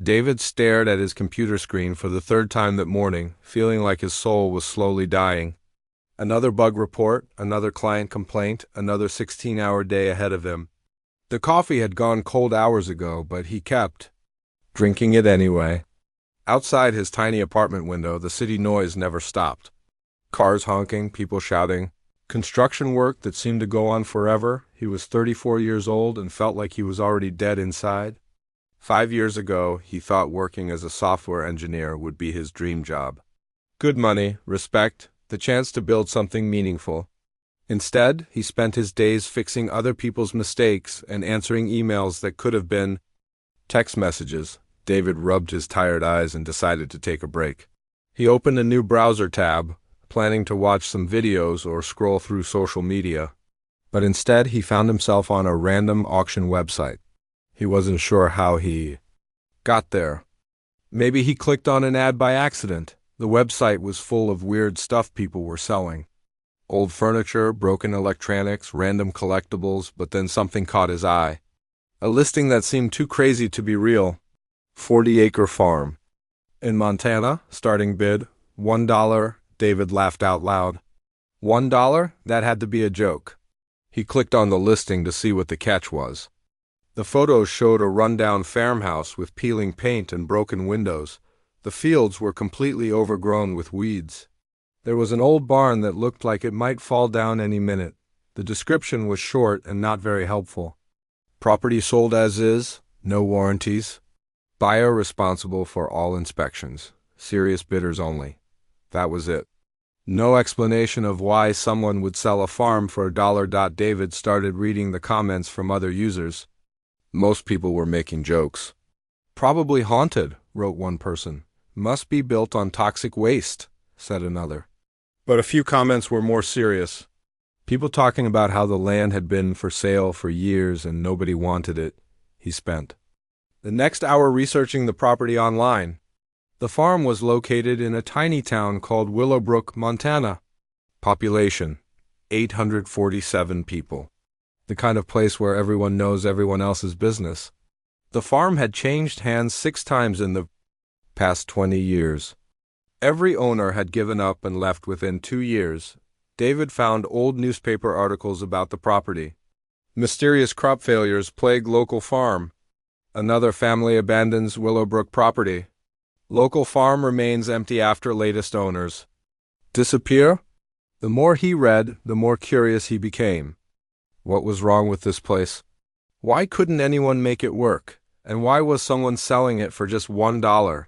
David stared at his computer screen for the third time that morning, feeling like his soul was slowly dying. Another bug report, another client complaint, another 16-hour day ahead of him. The coffee had gone cold hours ago, but he kept drinking it anyway. Outside his tiny apartment window, the city noise never stopped. Cars honking, people shouting, construction work that seemed to go on forever. He was 34 years old and felt like he was already dead inside. 5 years ago, he thought working as a software engineer would be his dream job. Good money, respect, the chance to build something meaningful. Instead, he spent his days fixing other people's mistakes and answering emails that could have been text messages. David rubbed his tired eyes and decided to take a break. He opened a new browser tab, planning to watch some videos or scroll through social media. But instead, he found himself on a random auction website. He wasn't sure how he got there. Maybe he clicked on an ad by accident. The website was full of weird stuff people were selling. Old furniture, broken electronics, random collectibles, but then something caught his eye. A listing that seemed too crazy to be real. 40-acre farm. In Montana, starting bid, $1. David laughed out loud. $1? That had to be a joke. He clicked on the listing to see what the catch was. The photos showed a rundown farmhouse with peeling paint and broken windows. The fields were completely overgrown with weeds. There was an old barn that looked like it might fall down any minute. The description was short and not very helpful. Property sold as is, no warranties. Buyer responsible for all inspections. Serious bidders only. That was it. No explanation of why someone would sell a farm for $1. David started reading the comments from other users. Most people were making jokes. Probably haunted, wrote one person. Must be built on toxic waste, said another. But a few comments were more serious. People talking about how the land had been for sale for years and nobody wanted it. He spent the next hour researching the property online. The farm was located in a tiny town called Willowbrook, Montana. Population, 847 people. The kind of place where everyone knows everyone else's business. The farm had changed hands 6 times in the past 20 years. Every owner had given up and left within 2 years. David found old newspaper articles about the property. Mysterious crop failures plague local farm. Another family abandons Willowbrook property. Local farm remains empty after latest owners. Disappear? The more he read, the more curious he became. What was wrong with this place? Why couldn't anyone make it work? And why was someone selling it for just $1?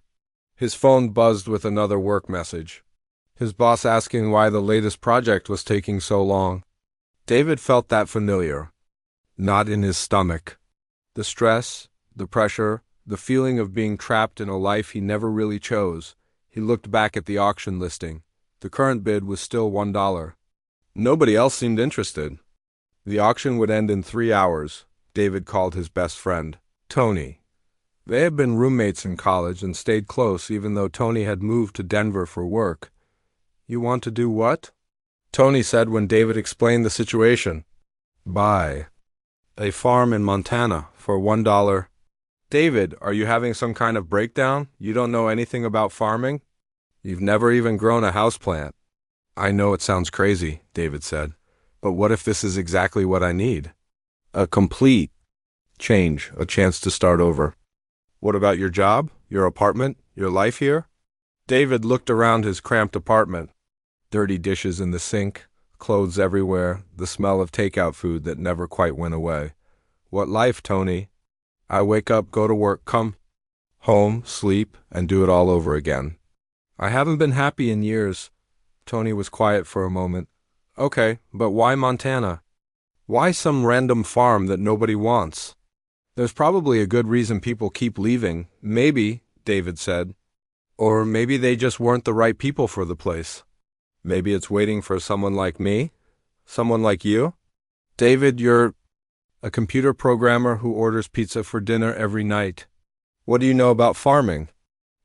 His phone buzzed with another work message. His boss asking why the latest project was taking so long. David felt that familiar. Knot in his stomach. The stress, the pressure, the feeling of being trapped in a life he never really chose. He looked back at the auction listing. The current bid was still $1. Nobody else seemed interested. The auction would end in 3 hours. David called his best friend, Tony. They had been roommates in college and stayed close even though Tony had moved to Denver for work. You want to do what? Tony said when David explained the situation. Buy a farm in Montana for $1. David, are you having some kind of breakdown? You don't know anything about farming? You've never even grown a houseplant. I know it sounds crazy, David said, but what if this is exactly what I need? A complete change, a chance to start over. What about your job, your apartment, your life here? David looked around his cramped apartment. Dirty dishes in the sink, clothes everywhere, the smell of takeout food that never quite went away. What life, Tony? I wake up, go to work, come home, sleep, and do it all over again. I haven't been happy in years. Tony was quiet for a moment. Okay, but why Montana? Why some random farm that nobody wants? There's probably a good reason people keep leaving. Maybe, David said. Or maybe they just weren't the right people for the place. Maybe it's waiting for someone like me? Someone like you? David, you're a computer programmer who orders pizza for dinner every night. What do you know about farming?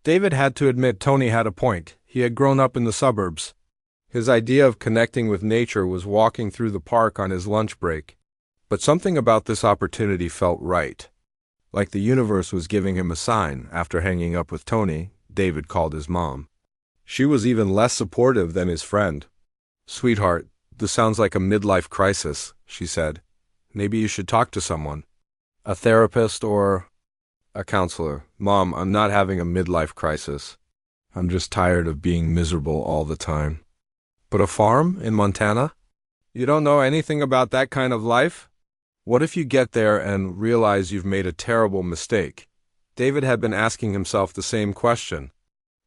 David had to admit Tony had a point. He had grown up in the suburbs. His idea of connecting with nature was walking through the park on his lunch break. But something about this opportunity felt right. Like the universe was giving him a sign. After hanging up with Tony, David called his mom. She was even less supportive than his friend. "Sweetheart, this sounds like a midlife crisis," she said. "Maybe you should talk to someone. A therapist or a counselor." "Mom, I'm not having a midlife crisis. I'm just tired of being miserable all the time." "But a farm in Montana? You don't know anything about that kind of life? What if you get there and realize you've made a terrible mistake?" David had been asking himself the same question.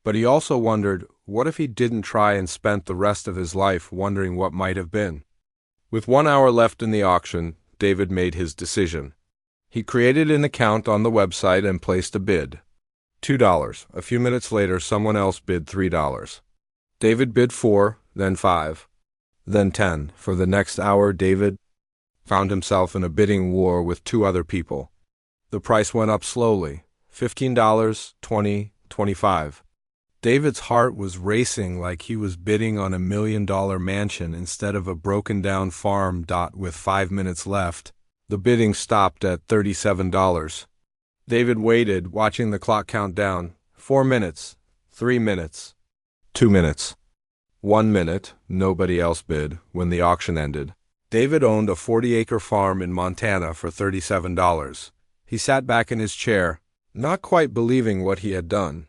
But he also wondered, what if he didn't try and spent the rest of his life wondering what might have been? With 1 hour left in the auction, David made his decision. He created an account on the website and placed a bid. $2. A few minutes later, someone else bid $3. David bid 4, then 5, then 10. For the next hour, David found himself in a bidding war with 2 other people. The price went up slowly. $15, $20, $25. David's heart was racing like he was bidding on $1 million mansion instead of a broken-down farm. With 5 minutes left, the bidding stopped at $37. David waited, watching the clock count down. 4 minutes, 3 minutes, 2 minutes, 1 minute. Nobody else bid. When the auction ended, David owned a 40-acre farm in Montana for $37. He sat back in his chair, not quite believing what he had done.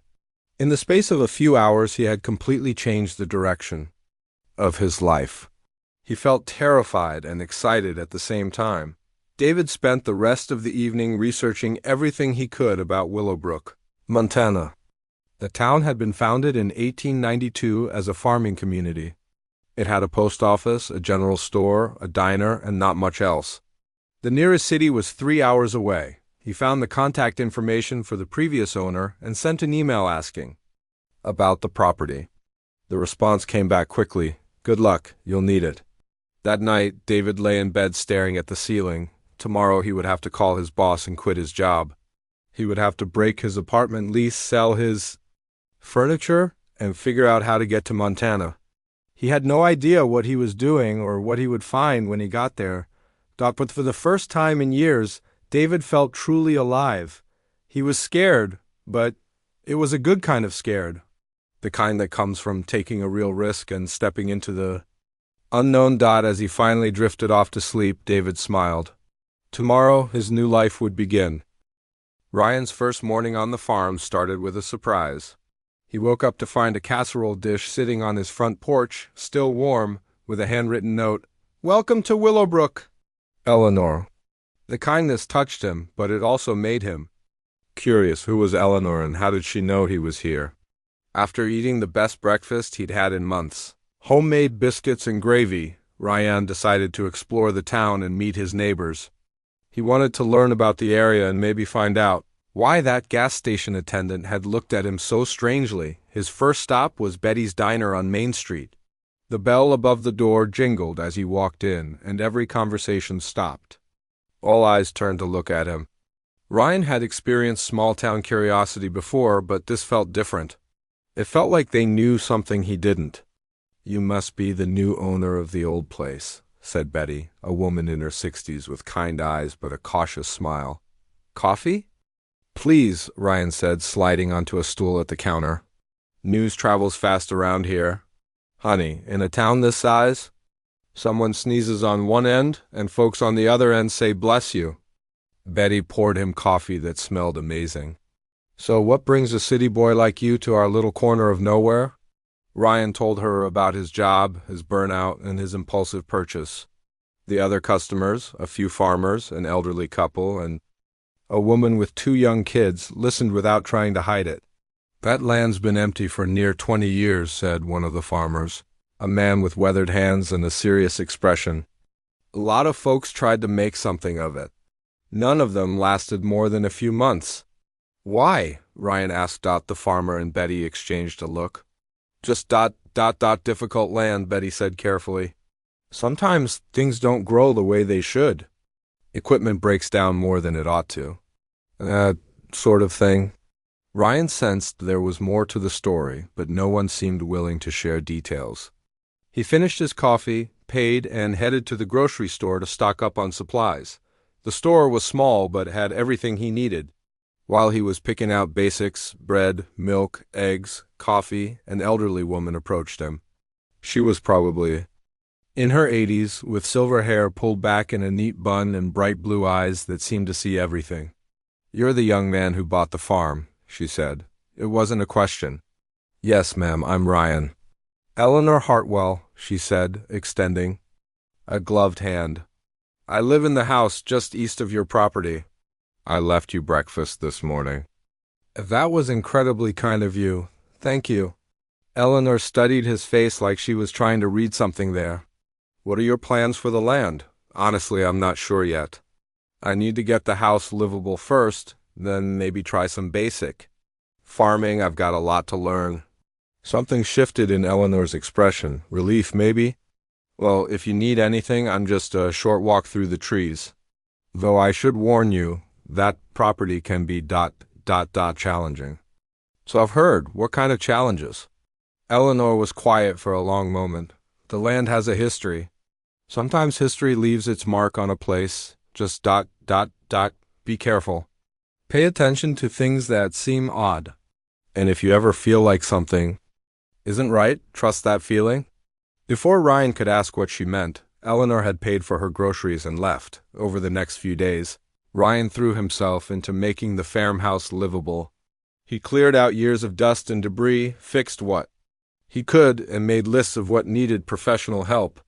In the space of a few hours, he had completely changed the direction of his life. He felt terrified and excited at the same time. David spent the rest of the evening researching everything he could about Willowbrook, Montana. The town had been founded in 1892 as a farming community. It had a post office, a general store, a diner, and not much else. The nearest city was 3 hours away. He found the contact information for the previous owner and sent an email asking about the property. The response came back quickly. "Good luck, you'll need it." That night, David lay in bed staring at the ceiling. Tomorrow he would have to call his boss and quit his job. He would have to break his apartment lease, sell his furniture, and figure out how to get to Montana. He had no idea what he was doing or what he would find when he got there. But for the first time in years, David felt truly alive. He was scared, but it was a good kind of scared. The kind that comes from taking a real risk and stepping into the unknown. As he finally drifted off to sleep, David smiled. Tomorrow, his new life would begin. Ryan's first morning on the farm started with a surprise. He woke up to find a casserole dish sitting on his front porch, still warm, with a handwritten note, "Welcome to Willowbrook, Eleanor." The kindness touched him, but it also made him curious. Who was Eleanor and how did she know he was here? After eating the best breakfast he'd had in months, homemade biscuits and gravy, Ryan decided to explore the town and meet his neighbors. He wanted to learn about the area and maybe find out why that gas station attendant had looked at him so strangely. His first stop was Betty's Diner on Main Street. The bell above the door jingled as he walked in, and every conversation stopped. All eyes turned to look at him. Ryan had experienced small-town curiosity before, but this felt different. It felt like they knew something he didn't. "You must be the new owner of the old place," said Betty, a woman in her 60s with kind eyes but a cautious smile. "Coffee?" "Please," Ryan said, sliding onto a stool at the counter. "News travels fast around here. Honey, in a town this size, someone sneezes on one end and folks on the other end say bless you." Betty poured him coffee that smelled amazing. "So what brings a city boy like you to our little corner of nowhere?" Ryan told her about his job, his burnout, and his impulsive purchase. The other customers, a few farmers, an elderly couple, and a woman with 2 young kids, listened without trying to hide it. "That land's been empty for near 20 years, said one of the farmers, a man with weathered hands and a serious expression. "A lot of folks tried to make something of it. None of them lasted more than a few months." "Why?" Ryan asked. The farmer and Betty exchanged a look. "Just difficult land," Betty said carefully. "Sometimes things don't grow the way they should. Equipment breaks down more than it ought to. Sort of thing." Ryan sensed there was more to the story, but no one seemed willing to share details. He finished his coffee, paid, and headed to the grocery store to stock up on supplies. The store was small but had everything he needed. While he was picking out basics, bread, milk, eggs, coffee, an elderly woman approached him. She was probably in her 80s, with silver hair pulled back in a neat bun and bright blue eyes that seemed to see everything. "You're the young man who bought the farm," she said. It wasn't a question. "Yes, ma'am, I'm Ryan." "Eleanor Hartwell," she said, extending a gloved hand. "I live in the house just east of your property. I left you breakfast this morning." "That was incredibly kind of you. Thank you." Eleanor studied his face like she was trying to read something there. "What are your plans for the land?" "Honestly, I'm not sure yet. I need to get the house livable first, then maybe try some basic farming. I've got a lot to learn." Something shifted in Eleanor's expression. Relief, maybe? "Well, if you need anything, I'm just a short walk through the trees. Though I should warn you, that property can be ... challenging." "So I've heard. What kind of challenges?" Eleanor was quiet for a long moment. "The land has a history. Sometimes history leaves its mark on a place. Just ... Be careful. Pay attention to things that seem odd. And if you ever feel like something isn't right, trust that feeling." Before Ryan could ask what she meant, Eleanor had paid for her groceries and left. Over the next few days, Ryan threw himself into making the farmhouse livable. He cleared out years of dust and debris, fixed what he could, and made lists of what needed professional help.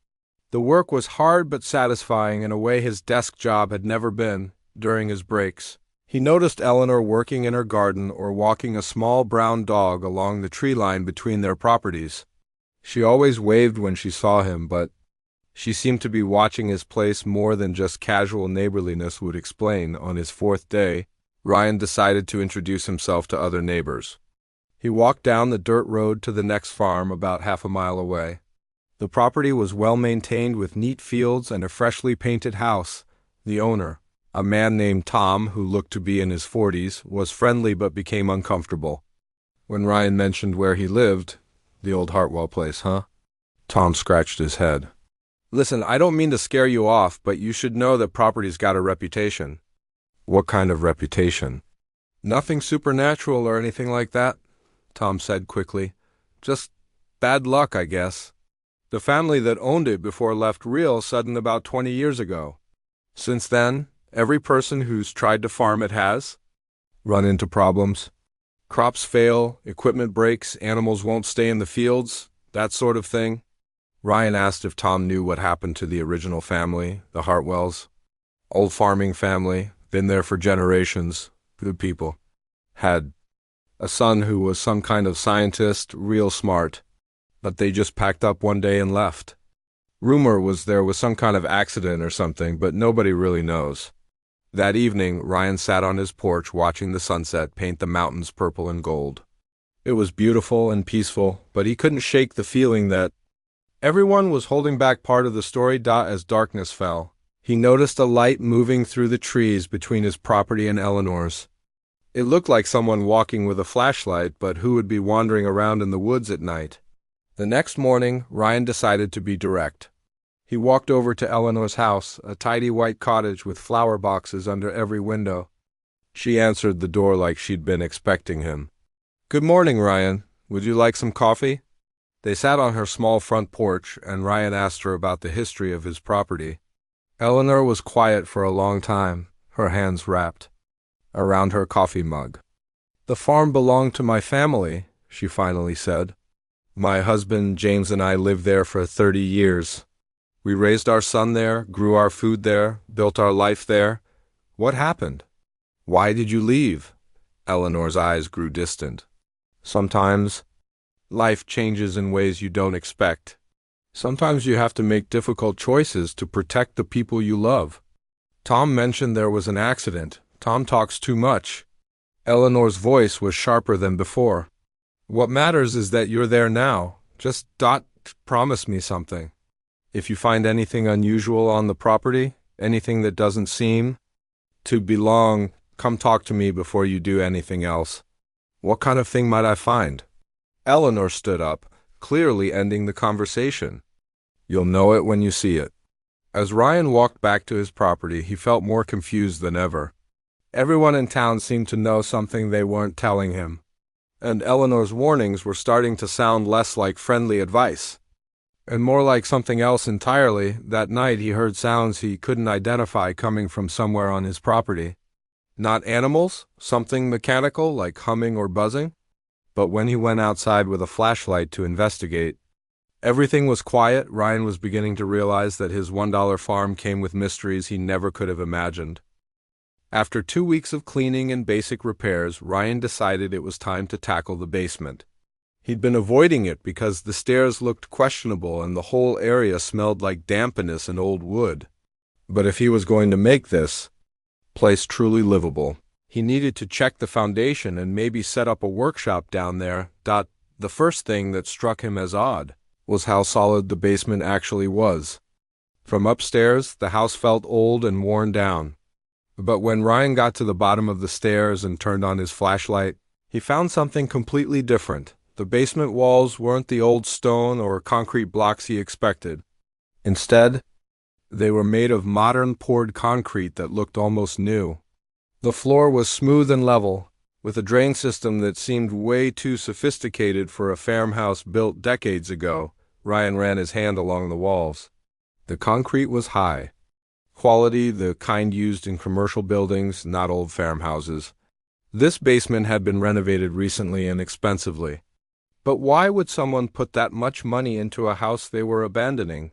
The work was hard but satisfying in a way his desk job had never been. During his breaks, he noticed Eleanor working in her garden or walking a small brown dog along the tree line between their properties. She always waved when she saw him, but she seemed to be watching his place more than just casual neighborliness would explain. On his fourth day, Ryan decided to introduce himself to other neighbors. He walked down the dirt road to the next farm about half a mile away. The property was well maintained with neat fields and a freshly painted house. The owner, a man named Tom who looked to be in his 40s, was friendly but became uncomfortable. When Ryan mentioned where he lived, "The old Hartwell place, huh?" Tom scratched his head. "Listen, I don't mean to scare you off, but you should know that property's got a reputation." "What kind of reputation?" "Nothing supernatural or anything like that," Tom said quickly. "Just bad luck, I guess. The family that owned it before left real sudden about 20 years ago. Since then, every person who's tried to farm it has run into problems. Crops fail, equipment breaks, animals won't stay in the fields, that sort of thing." Ryan asked if Tom knew what happened to the original family, the Hartwells. "Old farming family, been there for generations, good people. Had a son who was some kind of scientist, real smart, but they just packed up one day and left. Rumor was there was some kind of accident or something, but nobody really knows." That evening, Ryan sat on his porch watching the sunset paint the mountains purple and gold. It was beautiful and peaceful, but he couldn't shake the feeling that everyone was holding back part of the story. As darkness fell, he noticed a light moving through the trees between his property and Eleanor's. It looked like someone walking with a flashlight, but who would be wandering around in the woods at night? The next morning, Ryan decided to be direct. He walked over to Eleanor's house, a tidy white cottage with flower boxes under every window. She answered the door like she'd been expecting him. "Good morning, Ryan. Would you like some coffee?" They sat on her small front porch, and Ryan asked her about the history of his property. Eleanor was quiet for a long time, her hands wrapped around her coffee mug. "The farm belonged to my family," she finally said. "My husband, James, and I lived there for 30 years. We raised our son there, grew our food there, built our life there. What happened? Why did you leave?" Eleanor's eyes grew distant. "Sometimes life changes in ways you don't expect. Sometimes you have to make difficult choices to protect the people you love. Tom mentioned there was an accident. Tom talks too much." Eleanor's voice was sharper than before. "What matters is that you're there now. Just promise me something. If you find anything unusual on the property, anything that doesn't seem to belong, come talk to me before you do anything else." "What kind of thing might I find?" Eleanor stood up, clearly ending the conversation. "You'll know it when you see it." As Ryan walked back to his property, he felt more confused than ever. Everyone in town seemed to know something they weren't telling him, and Eleanor's warnings were starting to sound less like friendly advice and more like something else entirely. That night he heard sounds he couldn't identify coming from somewhere on his property. Not animals, something mechanical like humming or buzzing. But when he went outside with a flashlight to investigate, everything was quiet. Ryan was beginning to realize that his $1 farm came with mysteries he never could have imagined. After 2 weeks of cleaning and basic repairs, Ryan decided it was time to tackle the basement. He'd been avoiding it because the stairs looked questionable and the whole area smelled like dampness and old wood. But if he was going to make this place truly livable, he needed to check the foundation and maybe set up a workshop down there. The first thing that struck him as odd was how solid the basement actually was. From upstairs, the house felt old and worn down. But when Ryan got to the bottom of the stairs and turned on his flashlight, he found something completely different. The basement walls weren't the old stone or concrete blocks he expected. Instead, they were made of modern poured concrete that looked almost new. The floor was smooth and level, with a drain system that seemed way too sophisticated for a farmhouse built decades ago. Ryan ran his hand along the walls. The concrete was high quality, the kind used in commercial buildings, not old farmhouses. This basement had been renovated recently and expensively. But why would someone put that much money into a house they were abandoning?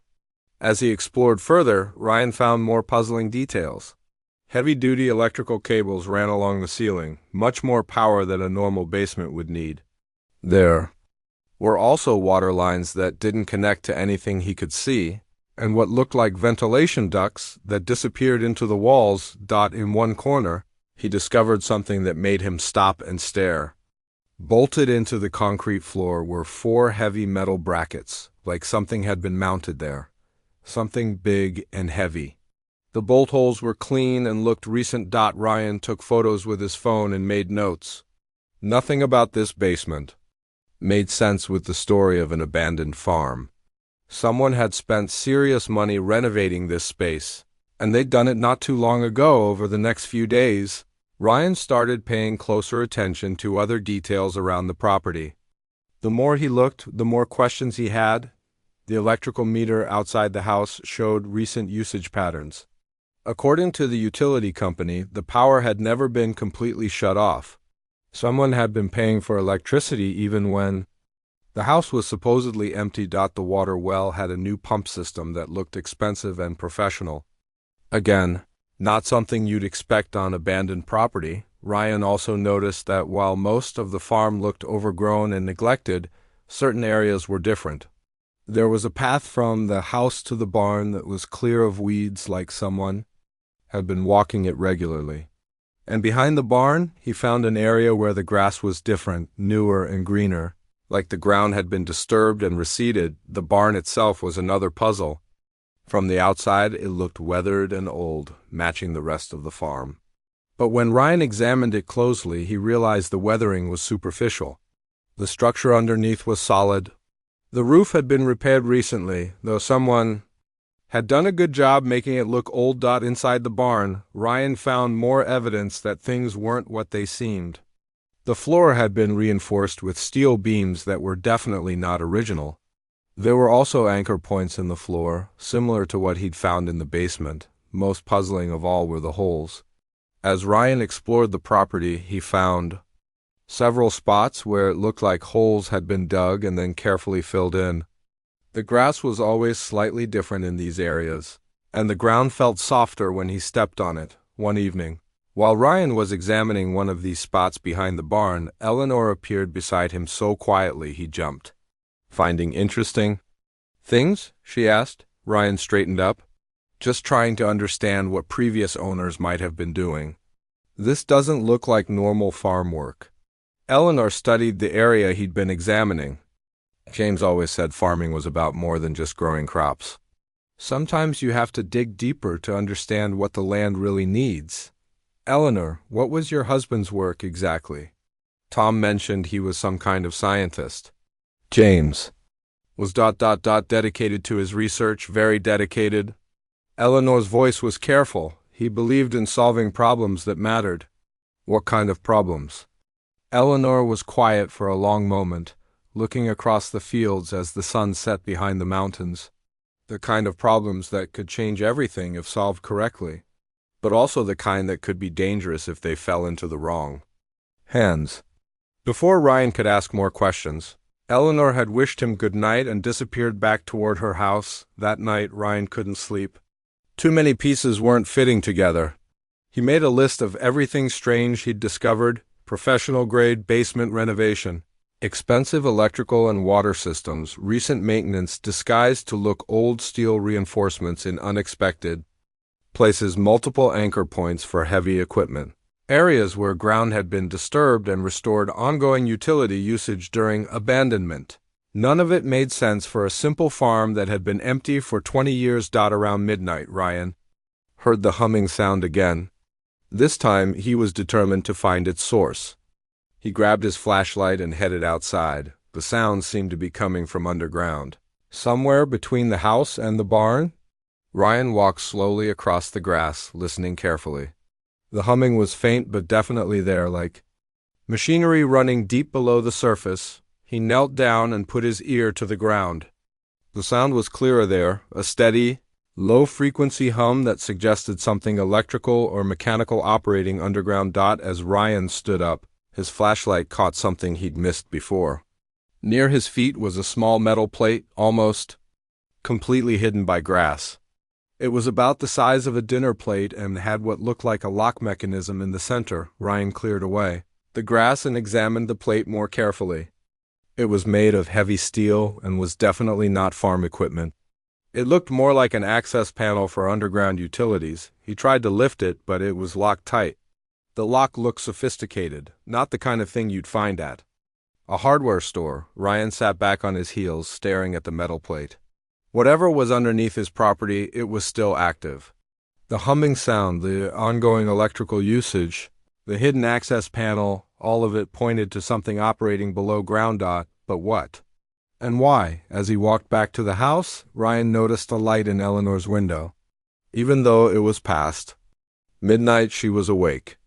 As he explored further, Ryan found more puzzling details. Heavy-duty electrical cables ran along the ceiling, much more power than a normal basement would need. There were also water lines that didn't connect to anything he could see, and what looked like ventilation ducts that disappeared into the walls. In one corner, he discovered something that made him stop and stare. Bolted into the concrete floor were 4 heavy metal brackets, like something had been mounted there. Something big and heavy. The bolt holes were clean and looked recent. Ryan took photos with his phone and made notes. Nothing about this basement made sense with the story of an abandoned farm. Someone had spent serious money renovating this space, and they'd done it not too long ago. Over the next few days, Ryan started paying closer attention to other details around the property. The more he looked, the more questions he had. The electrical meter outside the house showed recent usage patterns. According to the utility company, the power had never been completely shut off. Someone had been paying for electricity even when the house was supposedly empty. The water well had a new pump system that looked expensive and professional. Again, not something you'd expect on abandoned property. Ryan also noticed that while most of the farm looked overgrown and neglected, certain areas were different. There was a path from the house to the barn that was clear of weeds, like someone had been walking it regularly. And behind the barn, he found an area where the grass was different, newer and greener, like the ground had been disturbed and receded. The barn itself was another puzzle. From the outside, it looked weathered and old, matching the rest of the farm. But when Ryan examined it closely, he realized the weathering was superficial. The structure underneath was solid. The roof had been repaired recently, though someone had done a good job making it look old. Inside the barn, Ryan found more evidence that things weren't what they seemed. The floor had been reinforced with steel beams that were definitely not original. There were also anchor points in the floor, similar to what he'd found in the basement. Most puzzling of all were the holes. As Ryan explored the property, he found several spots where it looked like holes had been dug and then carefully filled in. The grass was always slightly different in these areas, and the ground felt softer when he stepped on it. One evening, while Ryan was examining one of these spots behind the barn, Eleanor appeared beside him so quietly he jumped. "Finding interesting things?" she asked. Ryan straightened up, just trying to understand what previous owners might have been doing. "This doesn't look like normal farm work." Eleanor studied the area he'd been examining. James always said farming was about more than just growing crops. Sometimes you have to dig deeper to understand what the land really needs. "Eleanor, what was your husband's work exactly?" Tom mentioned he was some kind of scientist. James was dedicated to his research, very dedicated. Eleanor's voice was careful. He believed in solving problems that mattered. What kind of problems? Eleanor was quiet for a long moment, looking across the fields as the sun set behind the mountains. The kind of problems that could change everything if solved correctly, but also the kind that could be dangerous if they fell into the wrong hands. Before Ryan could ask more questions, Eleanor had wished him good night and disappeared back toward her house. That night, Ryan couldn't sleep. Too many pieces weren't fitting together. He made a list of everything strange he'd discovered: professional-grade basement renovation, expensive electrical and water systems, recent maintenance disguised to look old, steel reinforcements in unexpected places, multiple anchor points for heavy equipment, areas where ground had been disturbed, and restored ongoing utility usage during abandonment. None of it made sense for a simple farm that had been empty for 20 years. Around midnight, Ryan heard the humming sound again. This time, he was determined to find its source. He grabbed his flashlight and headed outside. The sound seemed to be coming from underground, somewhere between the house and the barn. Ryan walked slowly across the grass, listening carefully. The humming was faint but definitely there, like machinery running deep below the surface. He knelt down and put his ear to the ground. The sound was clearer there, a steady, low-frequency hum that suggested something electrical or mechanical operating underground. As Ryan stood up, his flashlight caught something he'd missed before. Near his feet was a small metal plate, almost completely hidden by grass. It was about the size of a dinner plate and had what looked like a lock mechanism in the center. Ryan cleared away the grass and examined the plate more carefully. It was made of heavy steel and was definitely not farm equipment. It looked more like an access panel for underground utilities. He tried to lift it, but it was locked tight. The lock looked sophisticated, not the kind of thing you'd find at a hardware store. Ryan sat back on his heels, staring at the metal plate. Whatever was underneath his property, it was still active. The humming sound, the ongoing electrical usage, the hidden access panel, all of it pointed to something operating below ground. But what? And why? As he walked back to the house, Ryan noticed a light in Eleanor's window. Even though it was past midnight, she was awake.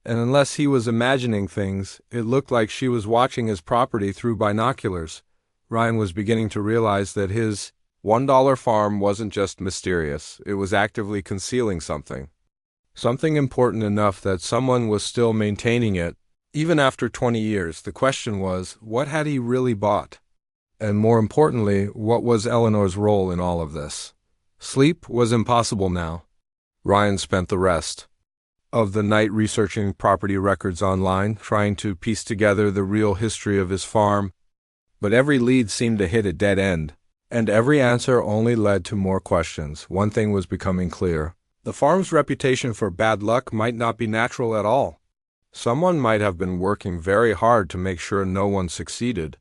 And unless he was imagining things, it looked like she was watching his property through binoculars. Ryan was beginning to realize that his $1 farm wasn't just mysterious, it was actively concealing something. Something important enough that someone was still maintaining it. Even after 20 years, the question was, what had he really bought? And more importantly, what was Eleanor's role in all of this? Sleep was impossible now. Ryan spent the rest of the night researching property records online, trying to piece together the real history of his farm. But every lead seemed to hit a dead end, and every answer only led to more questions. One thing was becoming clear. The farm's reputation for bad luck might not be natural at all. Someone might have been working very hard to make sure no one succeeded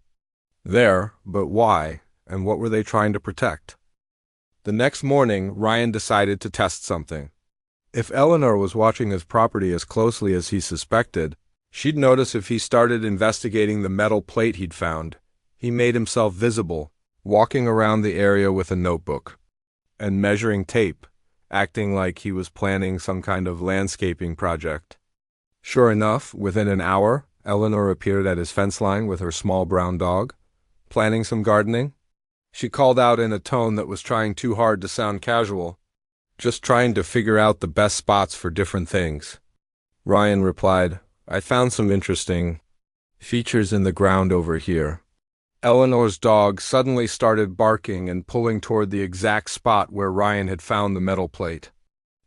there, but why, and what were they trying to protect? The next morning, Ryan decided to test something. If Eleanor was watching his property as closely as he suspected, she'd notice if he started investigating the metal plate he'd found. He made himself visible, walking around the area with a notebook and measuring tape, acting like he was planning some kind of landscaping project. Sure enough, within an hour, Eleanor appeared at his fence line with her small brown dog, planning some gardening. She called out in a tone that was trying too hard to sound casual, just trying to figure out the best spots for different things. Ryan replied, "I found some interesting features in the ground over here." Eleanor's dog suddenly started barking and pulling toward the exact spot where Ryan had found the metal plate.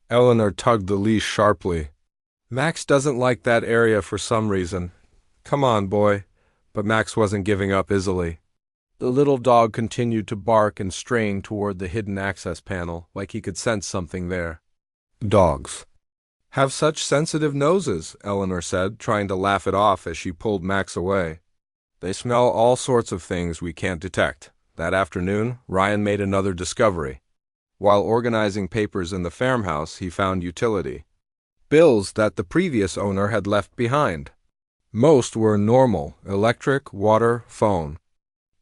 Eleanor tugged the leash sharply. "Max doesn't like that area for some reason. Come on, boy." But Max wasn't giving up easily. The little dog continued to bark and strain toward the hidden access panel, like he could sense something there. "Dogs have such sensitive noses," Eleanor said, trying to laugh it off as she pulled Max away. "They smell all sorts of things we can't detect." That afternoon, Ryan made another discovery. While organizing papers in the farmhouse, he found utility bills that the previous owner had left behind. Most were normal: electric, water, phone.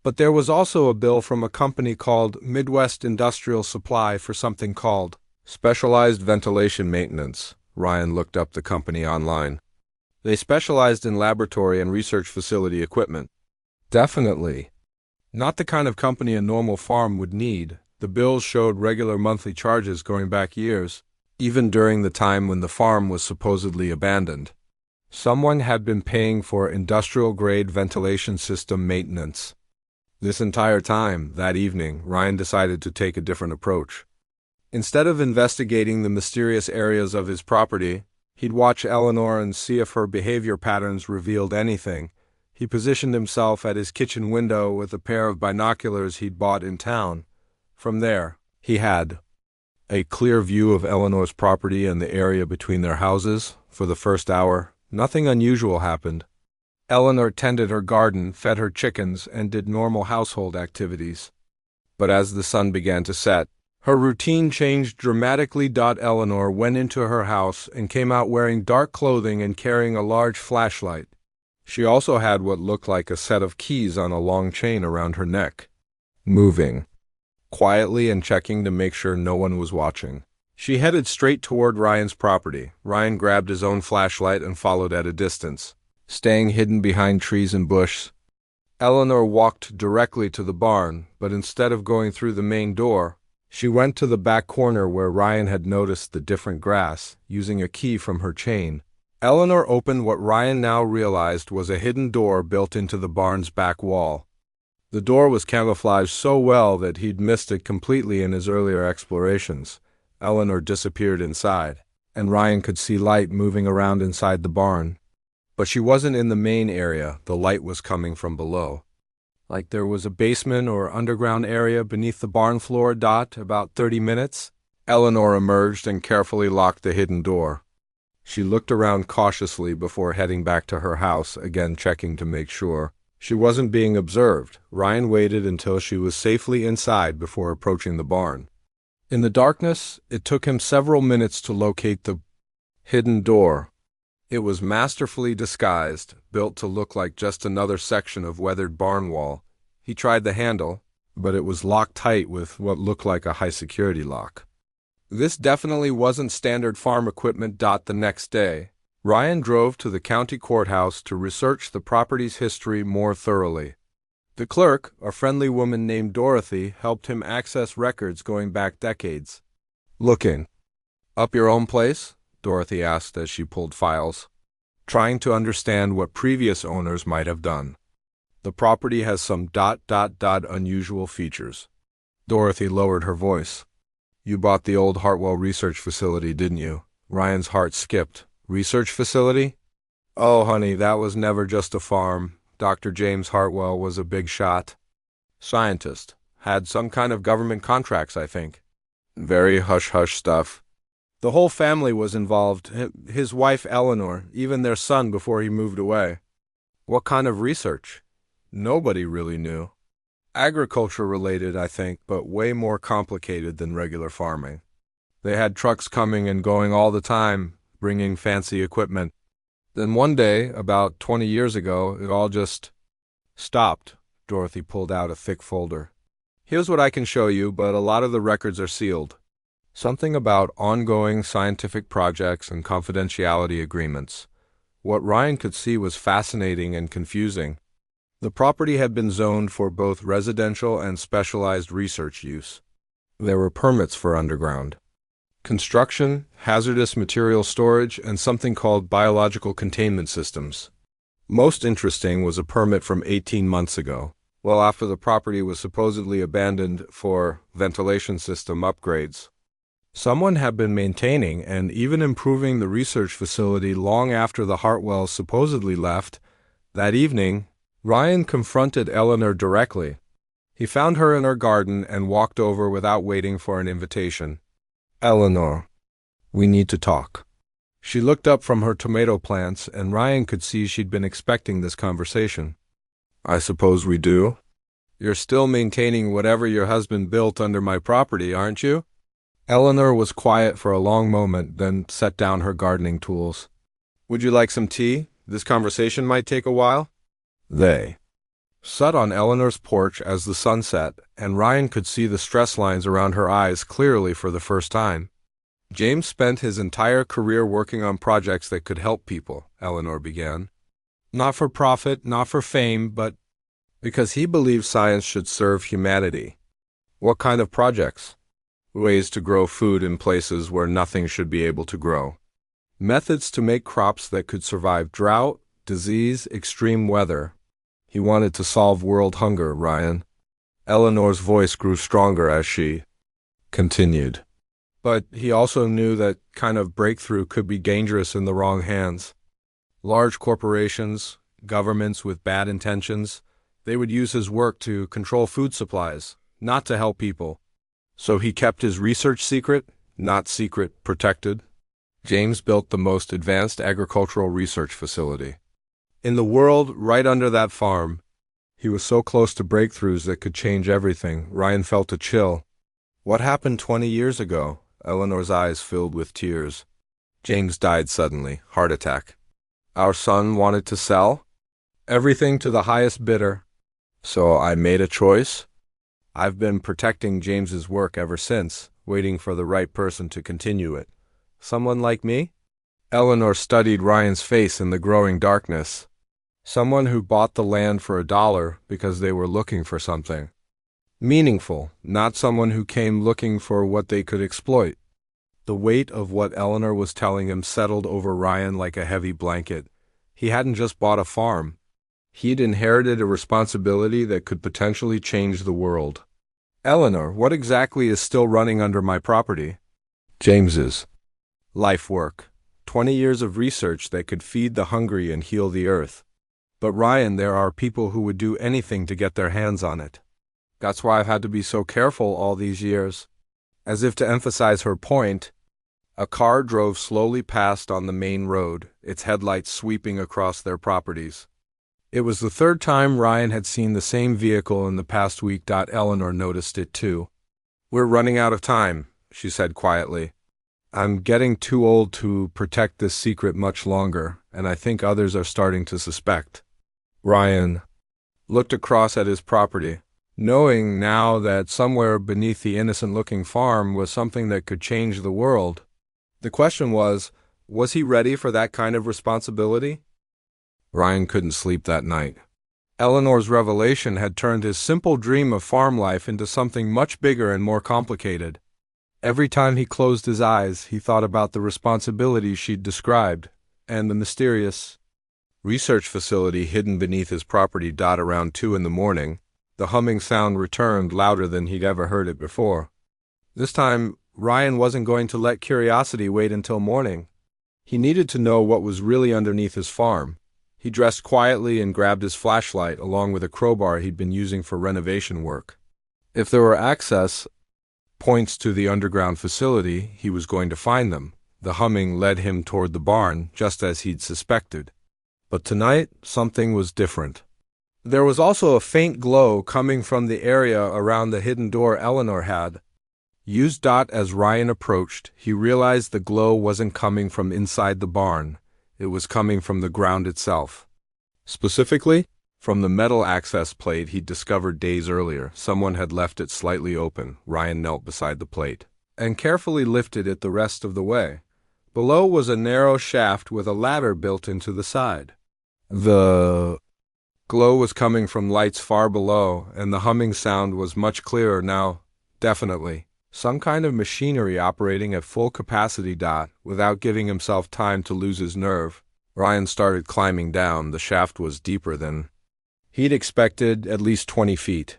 But there was also a bill from a company called Midwest Industrial Supply for something called Specialized Ventilation Maintenance. Ryan looked up the company online. They specialized in laboratory and research facility equipment. Definitely. Not the kind of company a normal farm would need. The bills showed regular monthly charges going back years, even during the time when the farm was supposedly abandoned. Someone had been paying for industrial-grade ventilation system maintenance. This entire time, that evening, Ryan decided to take a different approach. Instead of investigating the mysterious areas of his property, he'd watch Eleanor and see if her behavior patterns revealed anything. He positioned himself at his kitchen window with a pair of binoculars he'd bought in town. From there, he had a clear view of Eleanor's property and the area between their houses. For the first hour, nothing unusual happened. Eleanor tended her garden, fed her chickens, and did normal household activities. But as the sun began to set, her routine changed dramatically. Eleanor went into her house and came out wearing dark clothing and carrying a large flashlight. She also had what looked like a set of keys on a long chain around her neck. Moving quietly and checking to make sure no one was watching. She headed straight toward Ryan's property. Ryan grabbed his own flashlight and followed at a distance, staying hidden behind trees and bush. Eleanor walked directly to the barn, but instead of going through the main door, she went to the back corner where Ryan had noticed the different grass, using a key from her chain. Eleanor opened what Ryan now realized was a hidden door built into the barn's back wall. The door was camouflaged so well that he'd missed it completely in his earlier explorations. Eleanor disappeared inside, and Ryan could see light moving around inside the barn. But she wasn't in the main area. The light was coming from below. Like there was a basement or underground area beneath the barn floor. About 30 minutes, Eleanor emerged and carefully locked the hidden door. She looked around cautiously before heading back to her house, again checking to make sure she wasn't being observed. Ryan waited until she was safely inside before approaching the barn. In the darkness, it took him several minutes to locate the hidden door. It was masterfully disguised, built to look like just another section of weathered barn wall. He tried the handle, but it was locked tight with what looked like a high-security lock. This definitely wasn't standard farm equipment. The next day, Ryan drove to the county courthouse to research the property's history more thoroughly. The clerk, a friendly woman named Dorothy, helped him access records going back decades. "Looking up your own place?" Dorothy asked as she pulled files, trying to understand what previous owners might have done. "The property has some unusual features." Dorothy lowered her voice. "You bought the old Hartwell research facility, didn't you?" Ryan's heart skipped. "Research facility? Oh, honey, that was never just a farm. Dr. James Hartwell was a big shot. Scientist. Had some kind of government contracts, I think. Very hush-hush stuff. The whole family was involved, his wife Eleanor, even their son before he moved away." "What kind of research?" "Nobody really knew. Agriculture-related, I think, but way more complicated than regular farming. They had trucks coming and going all the time, bringing fancy equipment. Then one day, about 20 years ago, it all just stopped." Dorothy pulled out a thick folder. "Here's what I can show you, but a lot of the records are sealed. Something about ongoing scientific projects and confidentiality agreements." What Ryan could see was fascinating and confusing. The property had been zoned for both residential and specialized research use. There were permits for underground construction, hazardous material storage, and something called biological containment systems. Most interesting was a permit from 18 months ago, well after the property was supposedly abandoned for ventilation system upgrades. Someone had been maintaining and even improving the research facility long after the Hartwells supposedly left. That evening, Ryan confronted Eleanor directly. He found her in her garden and walked over without waiting for an invitation. "Eleanor, we need to talk." She looked up from her tomato plants, and Ryan could see she'd been expecting this conversation. "I suppose we do. You're still maintaining whatever your husband built under my property, aren't you?" Eleanor was quiet for a long moment, then set down her gardening tools. "Would you like some tea? This conversation might take a while." They sat on Eleanor's porch as the sun set, and Ryan could see the stress lines around her eyes clearly for the first time. James spent his entire career working on projects that could help people, Eleanor began. Not for profit, not for fame, but because he believed science should serve humanity. What kind of projects? Ways to grow food in places where nothing should be able to grow. Methods to make crops that could survive drought, disease, extreme weather. He wanted to solve world hunger, Ryan. Eleanor's voice grew stronger as she continued. But he also knew that kind of breakthrough could be dangerous in the wrong hands. Large corporations, governments with bad intentions, they would use his work to control food supplies, not to help people. So he kept his research secret, not secret, protected. James built the most advanced agricultural research facility in the world, right under that farm. He was so close to breakthroughs that could change everything. Ryan felt a chill. What happened 20 years ago? Eleanor's eyes filled with tears. James died suddenly, heart attack. Our son wanted to sell everything to the highest bidder. So I made a choice. I've been protecting James's work ever since, waiting for the right person to continue it. Someone like me? Eleanor studied Ryan's face in the growing darkness. Someone who bought the land for $1 because they were looking for something meaningful, not someone who came looking for what they could exploit. The weight of what Eleanor was telling him settled over Ryan like a heavy blanket. He hadn't just bought a farm. He'd inherited a responsibility that could potentially change the world. Eleanor, what exactly is still running under my property? James's life work. 20 years of research that could feed the hungry and heal the earth. But Ryan, there are people who would do anything to get their hands on it. That's why I've had to be so careful all these years. As if to emphasize her point, a car drove slowly past on the main road, its headlights sweeping across their properties. It was the third time Ryan had seen the same vehicle in the past week. Eleanor noticed it too. We're running out of time, she said quietly. I'm getting too old to protect this secret much longer, and I think others are starting to suspect. Ryan looked across at his property, knowing now that somewhere beneath the innocent-looking farm was something that could change the world. The question was he ready for that kind of responsibility? Ryan couldn't sleep that night. Eleanor's revelation had turned his simple dream of farm life into something much bigger and more complicated. Every time he closed his eyes, he thought about the responsibilities she'd described, and the mysterious research facility hidden beneath his property. Around 2 a.m, the humming sound returned louder than he'd ever heard it before. This time, Ryan wasn't going to let curiosity wait until morning. He needed to know what was really underneath his farm. He dressed quietly and grabbed his flashlight along with a crowbar he'd been using for renovation work. If there were access points to the underground facility, he was going to find them. The humming led him toward the barn, just as he'd suspected. But tonight, something was different. There was also a faint glow coming from the area around the hidden door Eleanor had used. As Ryan approached, he realized the glow wasn't coming from inside the barn. It was coming from the ground itself. Specifically, from the metal access plate he'd discovered days earlier. Someone had left it slightly open. Ryan knelt beside the plate and carefully lifted it the rest of the way. Below was a narrow shaft with a ladder built into the side. The glow was coming from lights far below, and the humming sound was much clearer now. Definitely some kind of machinery operating at full capacity. Without giving himself time to lose his nerve, Ryan started climbing down. The shaft was deeper than he'd expected, at least 20 feet.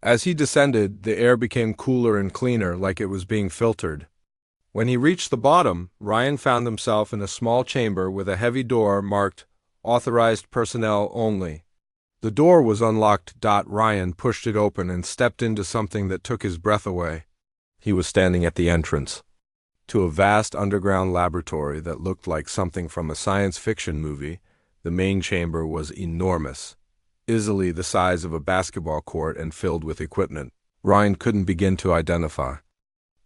As he descended, the air became cooler and cleaner, like it was being filtered. When he reached the bottom, Ryan found himself in a small chamber with a heavy door marked "Authorized Personnel Only." The door was unlocked. Ryan pushed it open and stepped into something that took his breath away. He was standing at the entrance to a vast underground laboratory that looked like something from a science fiction movie. The main chamber was enormous, easily the size of a basketball court and filled with equipment Ryan couldn't begin to identify.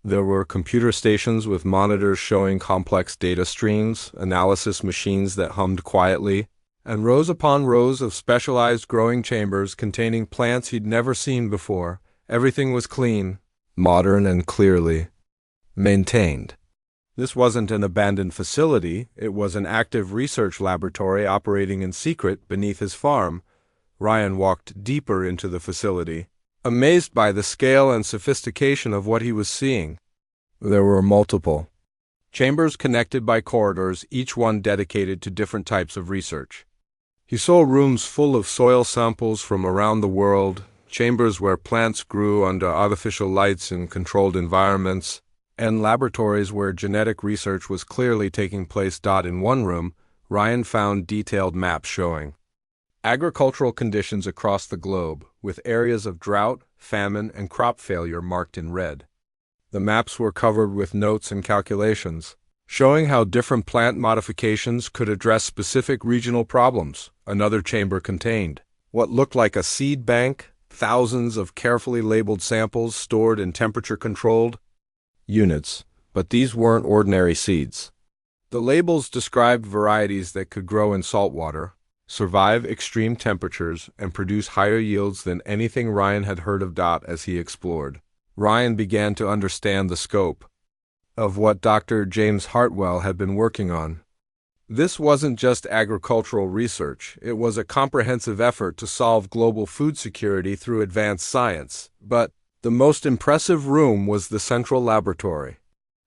There were computer stations with monitors showing complex data streams, analysis machines that hummed quietly, and rows upon rows of specialized growing chambers containing plants he'd never seen before. Everything was clean, modern, and clearly maintained. This wasn't an abandoned facility, it was an active research laboratory operating in secret beneath his farm. Ryan walked deeper into the facility, amazed by the scale and sophistication of what he was seeing. There were multiple chambers connected by corridors, each one dedicated to different types of research. He saw rooms full of soil samples from around the world, chambers where plants grew under artificial lights in controlled environments, and laboratories where genetic research was clearly taking place. In one room, Ryan found detailed maps showing agricultural conditions across the globe, with areas of drought, famine, and crop failure marked in red. The maps were covered with notes and calculations, showing how different plant modifications could address specific regional problems. Another chamber contained what looked like a seed bank, thousands of carefully labeled samples stored in temperature-controlled units, but these weren't ordinary seeds. The labels described varieties that could grow in salt water, survive extreme temperatures, and produce higher yields than anything Ryan had heard of. As he explored, Ryan began to understand the scope of what Dr. James Hartwell had been working on. This wasn't just agricultural research, it was a comprehensive effort to solve global food security through advanced science. But the most impressive room was the central laboratory.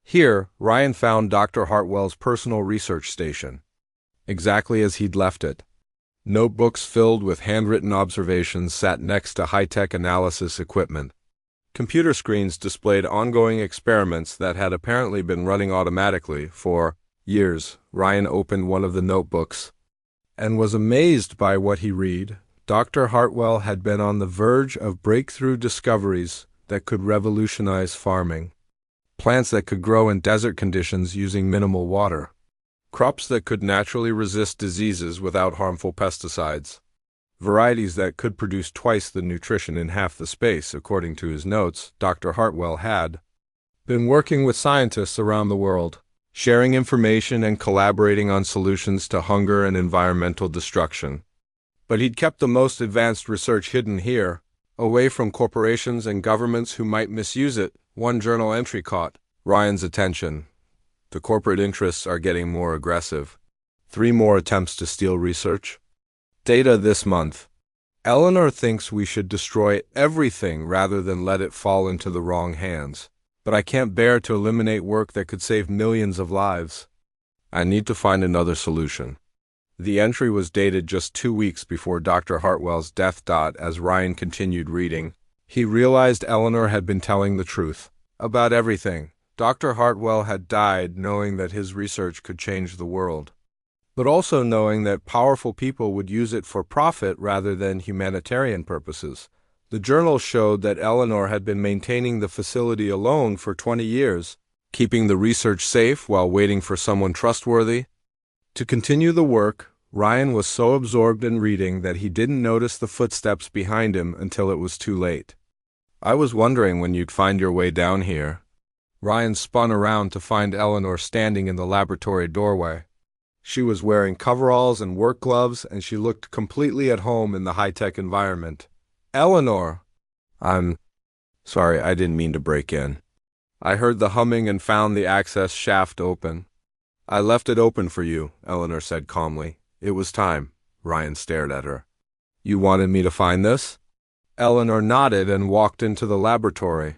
Here, Ryan found Dr. Hartwell's personal research station, exactly as he'd left it. Notebooks filled with handwritten observations sat next to high-tech analysis equipment. Computer screens displayed ongoing experiments that had apparently been running automatically for years. Ryan opened one of the notebooks and was amazed by what he read. Dr. Hartwell had been on the verge of breakthrough discoveries that could revolutionize farming. Plants that could grow in desert conditions using minimal water. Crops that could naturally resist diseases without harmful pesticides. Varieties that could produce twice the nutrition in half the space. According to his notes, Dr. Hartwell had been working with scientists around the world, sharing information and collaborating on solutions to hunger and environmental destruction. But he'd kept the most advanced research hidden here, away from corporations and governments who might misuse it. One journal entry caught Ryan's attention. The corporate interests are getting more aggressive. 3 more attempts to steal research. Data this month. Eleanor thinks we should destroy everything rather than let it fall into the wrong hands. But I can't bear to eliminate work that could save millions of lives. I need to find another solution. The entry was dated just 2 weeks before Dr. Hartwell's death. As Ryan continued reading, he realized Eleanor had been telling the truth about everything. Dr. Hartwell had died knowing that his research could change the world, but also knowing that powerful people would use it for profit rather than humanitarian purposes. The journal showed that Eleanor had been maintaining the facility alone for 20 years, keeping the research safe while waiting for someone trustworthy to continue the work. Ryan was so absorbed in reading that he didn't notice the footsteps behind him until it was too late. I was wondering when you'd find your way down here. Ryan spun around to find Eleanor standing in the laboratory doorway. She was wearing coveralls and work gloves, and she looked completely at home in the high-tech environment. Eleanor! I'm sorry, I didn't mean to break in. I heard the humming and found the access shaft open. I left it open for you, Eleanor said calmly. It was time. Ryan stared at her. You wanted me to find this? Eleanor nodded and walked into the laboratory,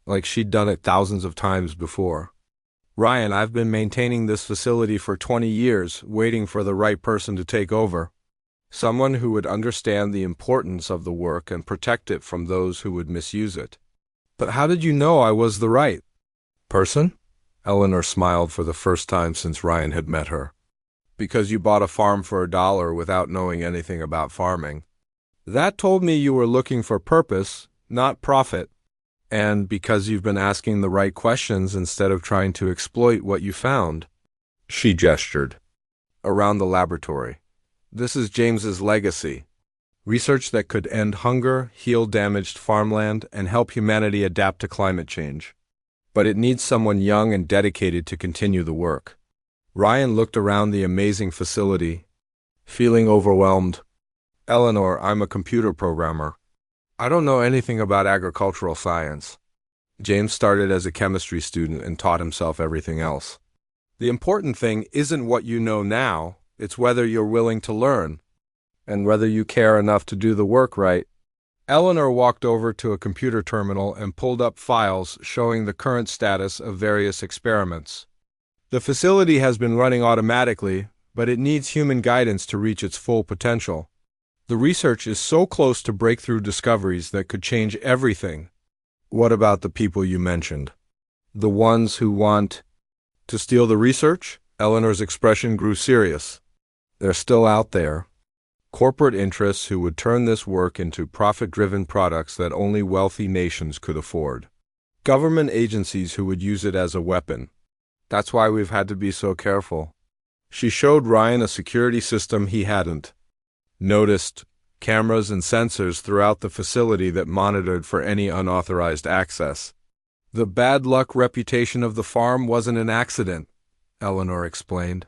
like she'd done it thousands of times before. Ryan, I've been maintaining this facility for 20 years, waiting for the right person to take over. Someone who would understand the importance of the work and protect it from those who would misuse it. But how did you know I was the right person? Eleanor smiled for the first time since Ryan had met her. Because you bought a farm for $1 without knowing anything about farming. That told me you were looking for purpose, not profit. And because you've been asking the right questions instead of trying to exploit what you found. She gestured around the laboratory. This is James's legacy. Research that could end hunger, heal damaged farmland, and help humanity adapt to climate change. But it needs someone young and dedicated to continue the work. Ryan looked around the amazing facility, feeling overwhelmed. Eleanor, I'm a computer programmer. I don't know anything about agricultural science. James started as a chemistry student and taught himself everything else. The important thing isn't what you know now, it's whether you're willing to learn, and whether you care enough to do the work right. Eleanor walked over to a computer terminal and pulled up files showing the current status of various experiments. The facility has been running automatically, but it needs human guidance to reach its full potential. The research is so close to breakthrough discoveries that could change everything. What about the people you mentioned? The ones who want to steal the research? Eleanor's expression grew serious. They're still out there. Corporate interests who would turn this work into profit-driven products that only wealthy nations could afford. Government agencies who would use it as a weapon. That's why we've had to be so careful. She showed Ryan a security system he hadn't noticed, cameras and sensors throughout the facility that monitored for any unauthorized access. The bad luck reputation of the farm wasn't an accident, Eleanor explained.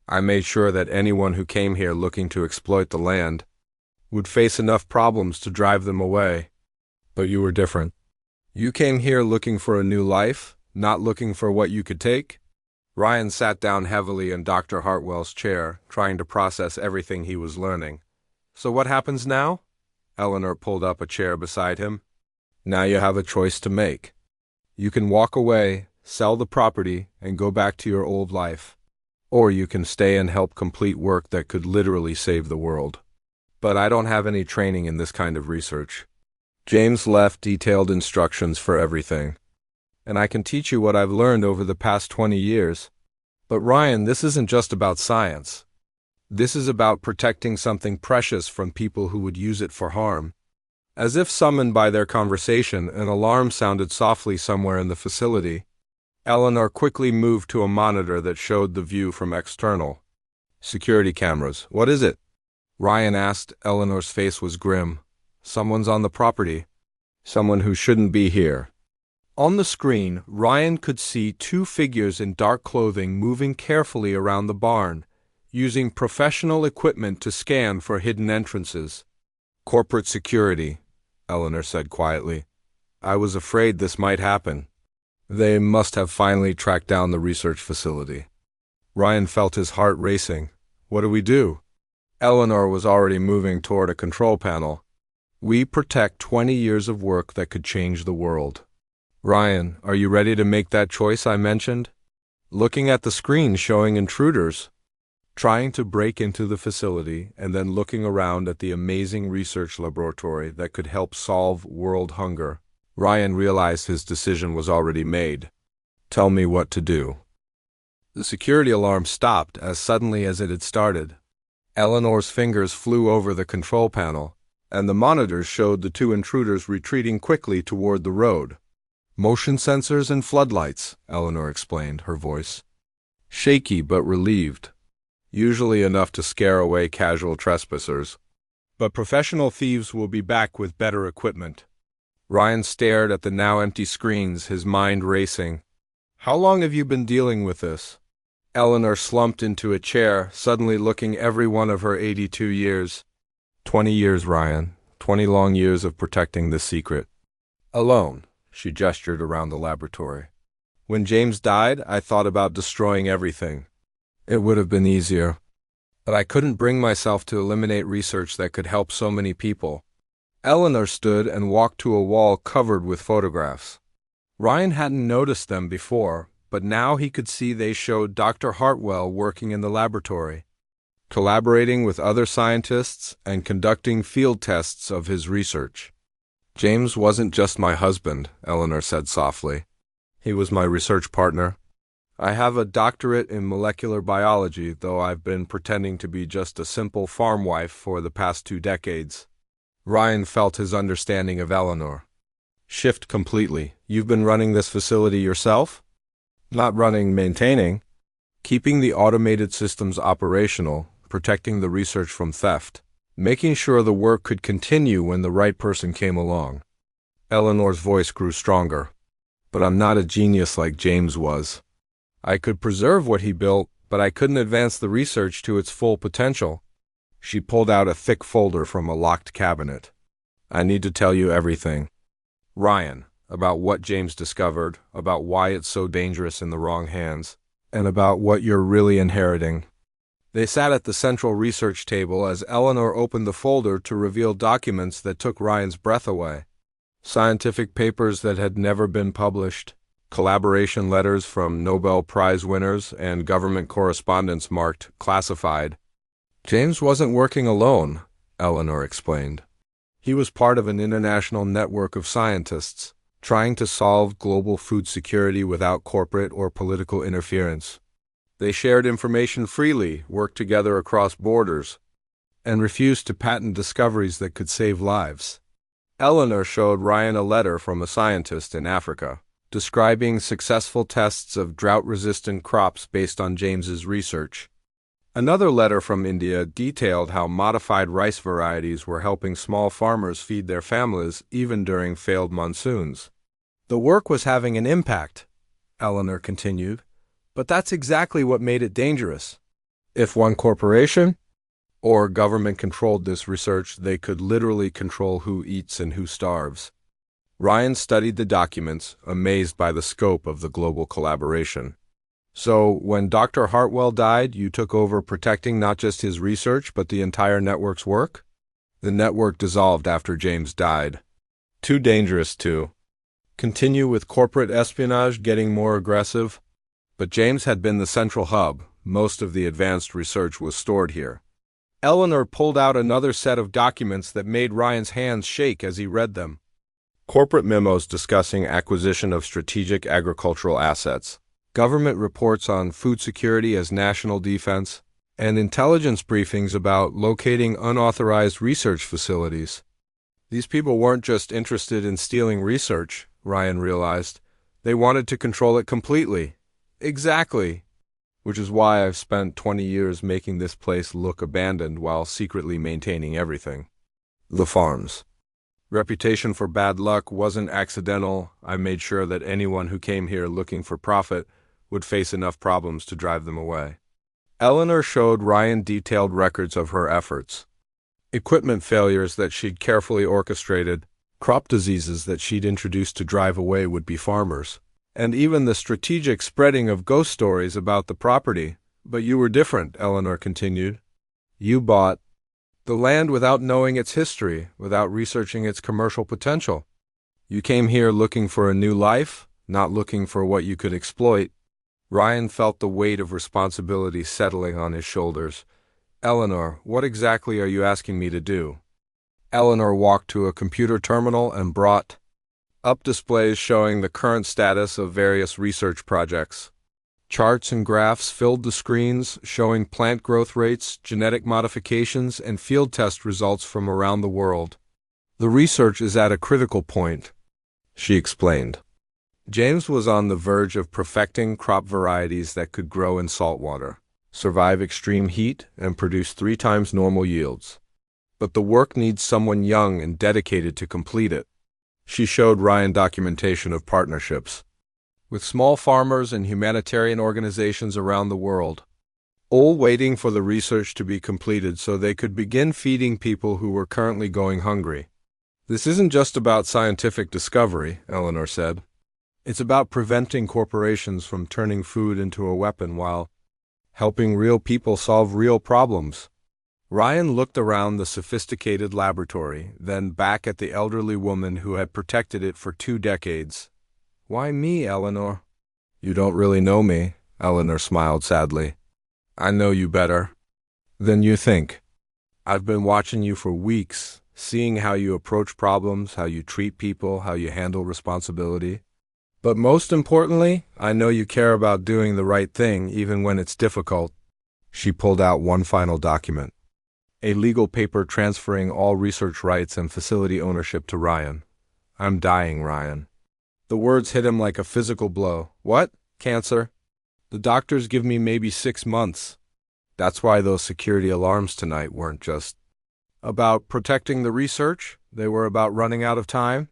I made sure that anyone who came here looking to exploit the land would face enough problems to drive them away. But you were different. You came here looking for a new life, not looking for what you could take. Ryan sat down heavily in Dr. Hartwell's chair, trying to process everything he was learning. So what happens now? Eleanor pulled up a chair beside him. Now you have a choice to make. You can walk away, sell the property, and go back to your old life. Or you can stay and help complete work that could literally save the world. But I don't have any training in this kind of research. James left detailed instructions for everything. And I can teach you what I've learned over the past 20 years. But Ryan, this isn't just about science. This is about protecting something precious from people who would use it for harm. As if summoned by their conversation, an alarm sounded softly somewhere in the facility. Eleanor quickly moved to a monitor that showed the view from external security cameras. What is it? Ryan asked. Eleanor's face was grim. Someone's on the property. Someone who shouldn't be here. On the screen, Ryan could see two figures in dark clothing moving carefully around the barn, using professional equipment to scan for hidden entrances. Corporate security, Eleanor said quietly. I was afraid this might happen. They must have finally tracked down the research facility. Ryan felt his heart racing. What do we do? Eleanor was already moving toward a control panel. We protect 20 years of work that could change the world. Ryan, are you ready to make that choice I mentioned? Looking at the screen showing intruders, trying to break into the facility, and then looking around at the amazing research laboratory that could help solve world hunger, Ryan realized his decision was already made. Tell me what to do. The security alarm stopped as suddenly as it had started. Eleanor's fingers flew over the control panel, and the monitors showed the two intruders retreating quickly toward the road. Motion sensors and floodlights, Eleanor explained, her voice shaky but relieved. Usually enough to scare away casual trespassers. But professional thieves will be back with better equipment. Ryan stared at the now empty screens, his mind racing. How long have you been dealing with this? Eleanor slumped into a chair, suddenly looking every one of her 82 years. 20 years, Ryan. 20 long years of protecting this secret. Alone, she gestured around the laboratory. When James died, I thought about destroying everything. It would have been easier. But I couldn't bring myself to eliminate research that could help so many people. Eleanor stood and walked to a wall covered with photographs. Ryan hadn't noticed them before, but now he could see they showed Dr. Hartwell working in the laboratory, collaborating with other scientists and conducting field tests of his research. James wasn't just my husband, Eleanor said softly. He was my research partner. I have a doctorate in molecular biology, though I've been pretending to be just a simple farm wife for the past 2 decades. Ryan felt his understanding of Eleanor shift completely. You've been running this facility yourself? Not running, maintaining. Keeping the automated systems operational, protecting the research from theft, making sure the work could continue when the right person came along. Eleanor's voice grew stronger. But I'm not a genius like James was. I could preserve what he built, but I couldn't advance the research to its full potential. She pulled out a thick folder from a locked cabinet. I need to tell you everything. Ryan, about what James discovered, about why it's so dangerous in the wrong hands. and about what you're really inheriting. They sat at the central research table as Eleanor opened the folder to reveal documents that took Ryan's breath away. Scientific papers that had never been published, collaboration letters from Nobel Prize winners, and government correspondence marked classified. James wasn't working alone, Eleanor explained. He was part of an international network of scientists, trying to solve global food security without corporate or political interference. They shared information freely, worked together across borders, and refused to patent discoveries that could save lives. Eleanor showed Ryan a letter from a scientist in Africa, describing successful tests of drought-resistant crops based on James's research. Another letter from India detailed how modified rice varieties were helping small farmers feed their families even during failed monsoons. The work was having an impact, Eleanor continued, but that's exactly what made it dangerous. If one corporation or government controlled this research, they could literally control who eats and who starves. Ryan studied the documents, amazed by the scope of the global collaboration. So, when Dr. Hartwell died, you took over protecting not just his research, but the entire network's work? The network dissolved after James died. Too dangerous to continue with corporate espionage getting more aggressive. But James had been the central hub. Most of the advanced research was stored here. Eleanor pulled out another set of documents that made Ryan's hands shake as he read them. Corporate memos discussing acquisition of strategic agricultural assets, government reports on food security as national defense, and intelligence briefings about locating unauthorized research facilities. These people weren't just interested in stealing research, Ryan realized. They wanted to control it completely. Exactly. Which is why I've spent 20 years making this place look abandoned while secretly maintaining everything. The farms. Reputation for bad luck wasn't accidental. I made sure that anyone who came here looking for profit would face enough problems to drive them away. Eleanor showed Ryan detailed records of her efforts. Equipment failures that she'd carefully orchestrated, crop diseases that she'd introduced to drive away would-be farmers, and even the strategic spreading of ghost stories about the property. But you were different, Eleanor continued. You bought the land without knowing its history, without researching its commercial potential. You came here looking for a new life, not looking for what you could exploit. Ryan felt the weight of responsibility settling on his shoulders. Eleanor, what exactly are you asking me to do? Eleanor walked to a computer terminal and brought up displays showing the current status of various research projects. Charts and graphs filled the screens, showing plant growth rates, genetic modifications, and field test results from around the world. The research is at a critical point, she explained. James was on the verge of perfecting crop varieties that could grow in salt water, survive extreme heat, and produce 3 times normal yields. But the work needs someone young and dedicated to complete it. She showed Ryan documentation of partnerships with small farmers and humanitarian organizations around the world, all waiting for the research to be completed so they could begin feeding people who were currently going hungry. This isn't just about scientific discovery, Eleanor said. It's about preventing corporations from turning food into a weapon while helping real people solve real problems. Ryan looked around the sophisticated laboratory, then back at the elderly woman who had protected it for 2 decades. Why me, Eleanor? You don't really know me, Eleanor smiled sadly. I know you better than you think. I've been watching you for weeks, seeing how you approach problems, how you treat people, how you handle responsibility. But most importantly, I know you care about doing the right thing even when it's difficult. She pulled out one final document, a legal paper transferring all research rights and facility ownership to Ryan. I'm dying, Ryan. The words hit him like a physical blow. What? Cancer? The doctors give me maybe 6 months. That's why those security alarms tonight weren't just about protecting the research. They were about running out of time.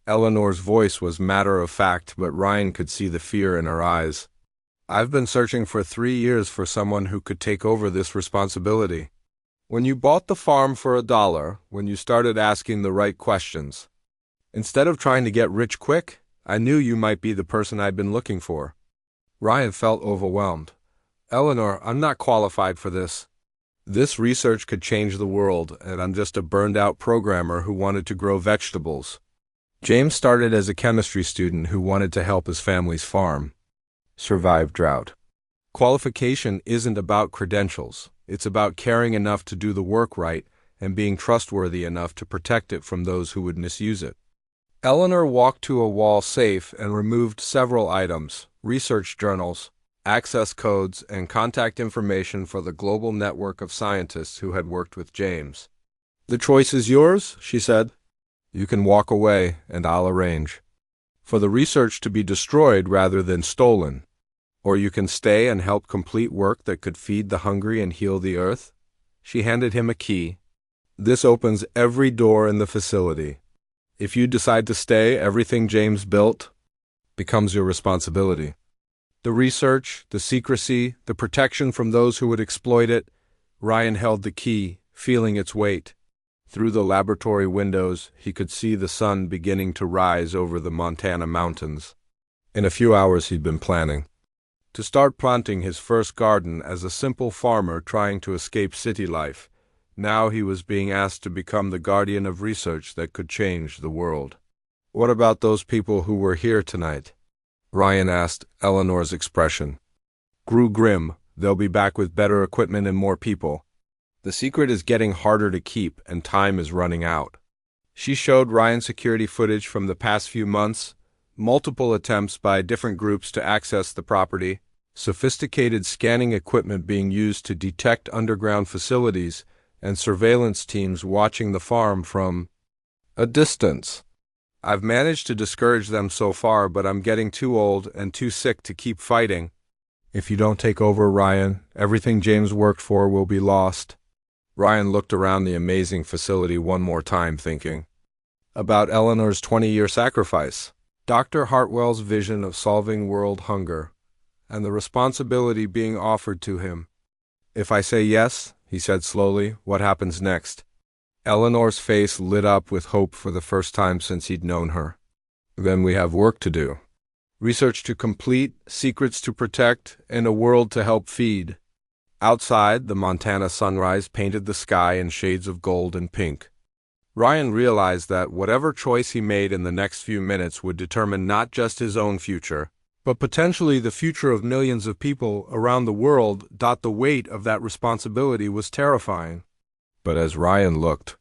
Eleanor's voice was matter-of-fact, but Ryan could see the fear in her eyes. I've been searching for 3 years for someone who could take over this responsibility. When you bought the farm for $1, when you started asking the right questions, instead of trying to get rich quick, I knew you might be the person I'd been looking for. Ryan felt overwhelmed. Eleanor, I'm not qualified for this. This research could change the world, and I'm just a burned-out programmer who wanted to grow vegetables. James started as a chemistry student who wanted to help his family's farm survive drought. Qualification isn't about credentials. It's about caring enough to do the work right and being trustworthy enough to protect it from those who would misuse it. Eleanor walked to a wall safe and removed several items: research journals, access codes, and contact information for the global network of scientists who had worked with James. "The choice is yours," she said. "You can walk away, and I'll arrange for the research to be destroyed rather than stolen. Or you can stay and help complete work that could feed the hungry and heal the earth." She handed him a key. "This opens every door in the facility. If you decide to stay, everything James built becomes your responsibility. The research, the secrecy, the protection from those who would exploit it." Ryan held the key, feeling its weight. Through the laboratory windows, he could see the sun beginning to rise over the Montana mountains. In a few hours he'd been planning to start planting his first garden as a simple farmer trying to escape city life. Now he was being asked to become the guardian of research that could change the world. "What about those people who were here tonight?" Ryan asked. Eleanor's expression grew grim. "They'll be back with better equipment and more people. The secret is getting harder to keep, and time is running out." She showed Ryan security footage from the past few months, multiple attempts by different groups to access the property, sophisticated scanning equipment being used to detect underground facilities, and surveillance teams watching the farm from a distance. "I've managed to discourage them so far, but I'm getting too old and too sick to keep fighting. If you don't take over, Ryan, everything James worked for will be lost." Ryan looked around the amazing facility one more time, thinking about Eleanor's 20-year sacrifice, Dr. Hartwell's vision of solving world hunger, and the responsibility being offered to him. "If I say yes," he said slowly, "what happens next?" Eleanor's face lit up with hope for the first time since he'd known her. "Then we have work to do. Research to complete, secrets to protect, and a world to help feed." Outside, the Montana sunrise painted the sky in shades of gold and pink. Ryan realized that whatever choice he made in the next few minutes would determine not just his own future, but potentially the future of millions of people around the world. The weight of that responsibility was terrifying. But as Ryan looked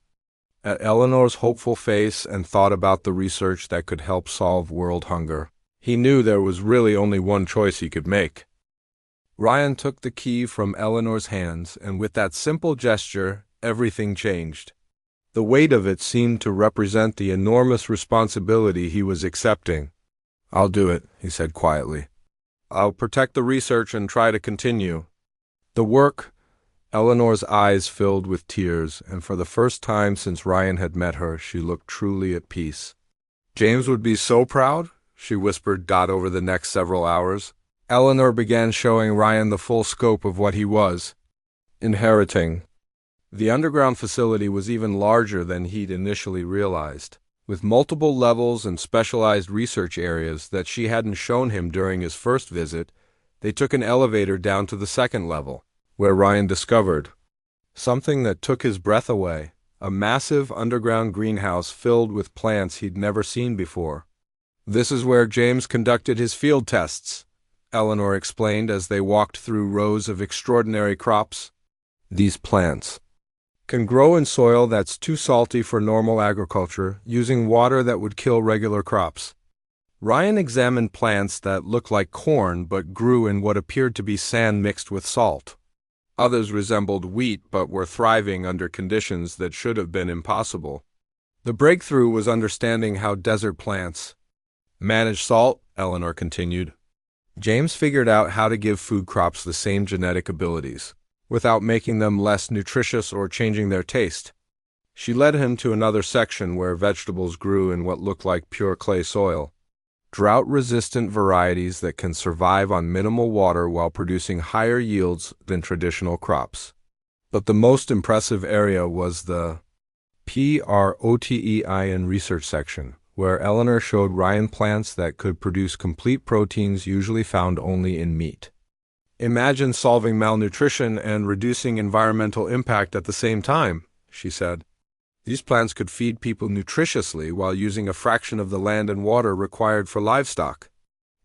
at Eleanor's hopeful face and thought about the research that could help solve world hunger, he knew there was really only one choice he could make. Ryan took the key from Eleanor's hands, and with that simple gesture, everything changed. The weight of it seemed to represent the enormous responsibility he was accepting. "I'll do it," he said quietly. "I'll protect the research and try to continue the work." Eleanor's eyes filled with tears, and for the first time since Ryan had met her, she looked truly at peace. "James would be so proud," she whispered. Over the next several hours, Eleanor began showing Ryan the full scope of what he was inheriting. The underground facility was even larger than he'd initially realized, with multiple levels and specialized research areas that she hadn't shown him during his first visit. They took an elevator down to the second level, where Ryan discovered something that took his breath away: a massive underground greenhouse filled with plants he'd never seen before. "This is where James conducted his field tests," Eleanor explained as they walked through rows of extraordinary crops. "These plants can grow in soil that's too salty for normal agriculture, using water that would kill regular crops." Ryan examined plants that looked like corn but grew in what appeared to be sand mixed with salt. Others resembled wheat but were thriving under conditions that should have been impossible. The breakthrough was understanding how desert plants manage salt, Eleanor continued. James figured out how to give food crops the same genetic abilities, without making them less nutritious or changing their taste. She led him to another section where vegetables grew in what looked like pure clay soil, drought-resistant varieties that can survive on minimal water while producing higher yields than traditional crops. But the most impressive area was the protein research section, where Eleanor showed Ryan plants that could produce complete proteins usually found only in meat. "Imagine solving malnutrition and reducing environmental impact at the same time," she said. "These plants could feed people nutritiously while using a fraction of the land and water required for livestock."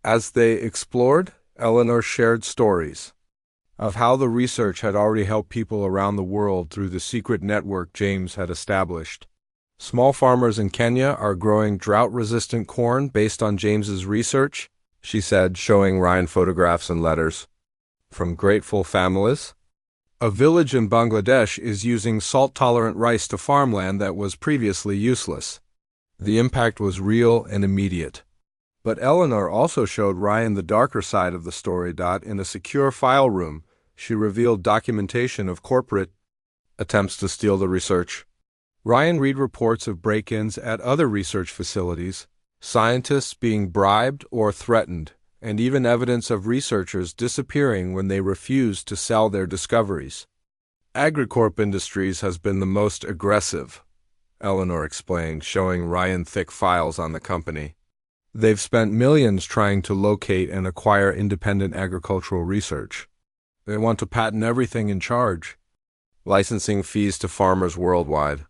As they explored, Eleanor shared stories of how the research had already helped people around the world through the secret network James had established. "Small farmers in Kenya are growing drought-resistant corn based on James's research," she said, showing Ryan photographs and letters from grateful families. "A village in Bangladesh is using salt-tolerant rice to farmland that was previously useless." The impact was real and immediate. But Eleanor also showed Ryan the darker side of the story. In a secure file room, she revealed documentation of corporate attempts to steal the research. Ryan read reports of break-ins at other research facilities, scientists being bribed or threatened, and even evidence of researchers disappearing when they refused to sell their discoveries. "Agricorp Industries has been the most aggressive," Eleanor explained, showing Ryan thick files on the company. "They've spent millions trying to locate and acquire independent agricultural research. They want to patent everything and charge licensing fees to farmers worldwide."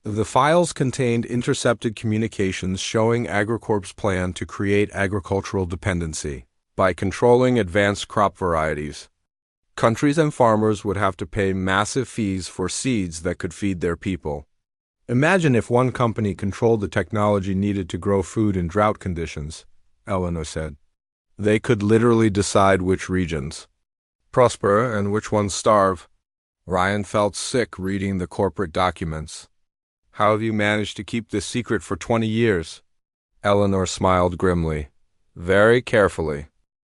The files contained intercepted communications showing Agricorp's plan to create agricultural dependency by controlling advanced crop varieties. Countries and farmers would have to pay massive fees for seeds that could feed their people. "Imagine if one company controlled the technology needed to grow food in drought conditions," Eleanor said. "They could literally decide which regions prosper and which ones starve." Ryan felt sick reading the corporate documents. "How have you managed to keep this secret for 20 years? Eleanor smiled grimly. "Very carefully.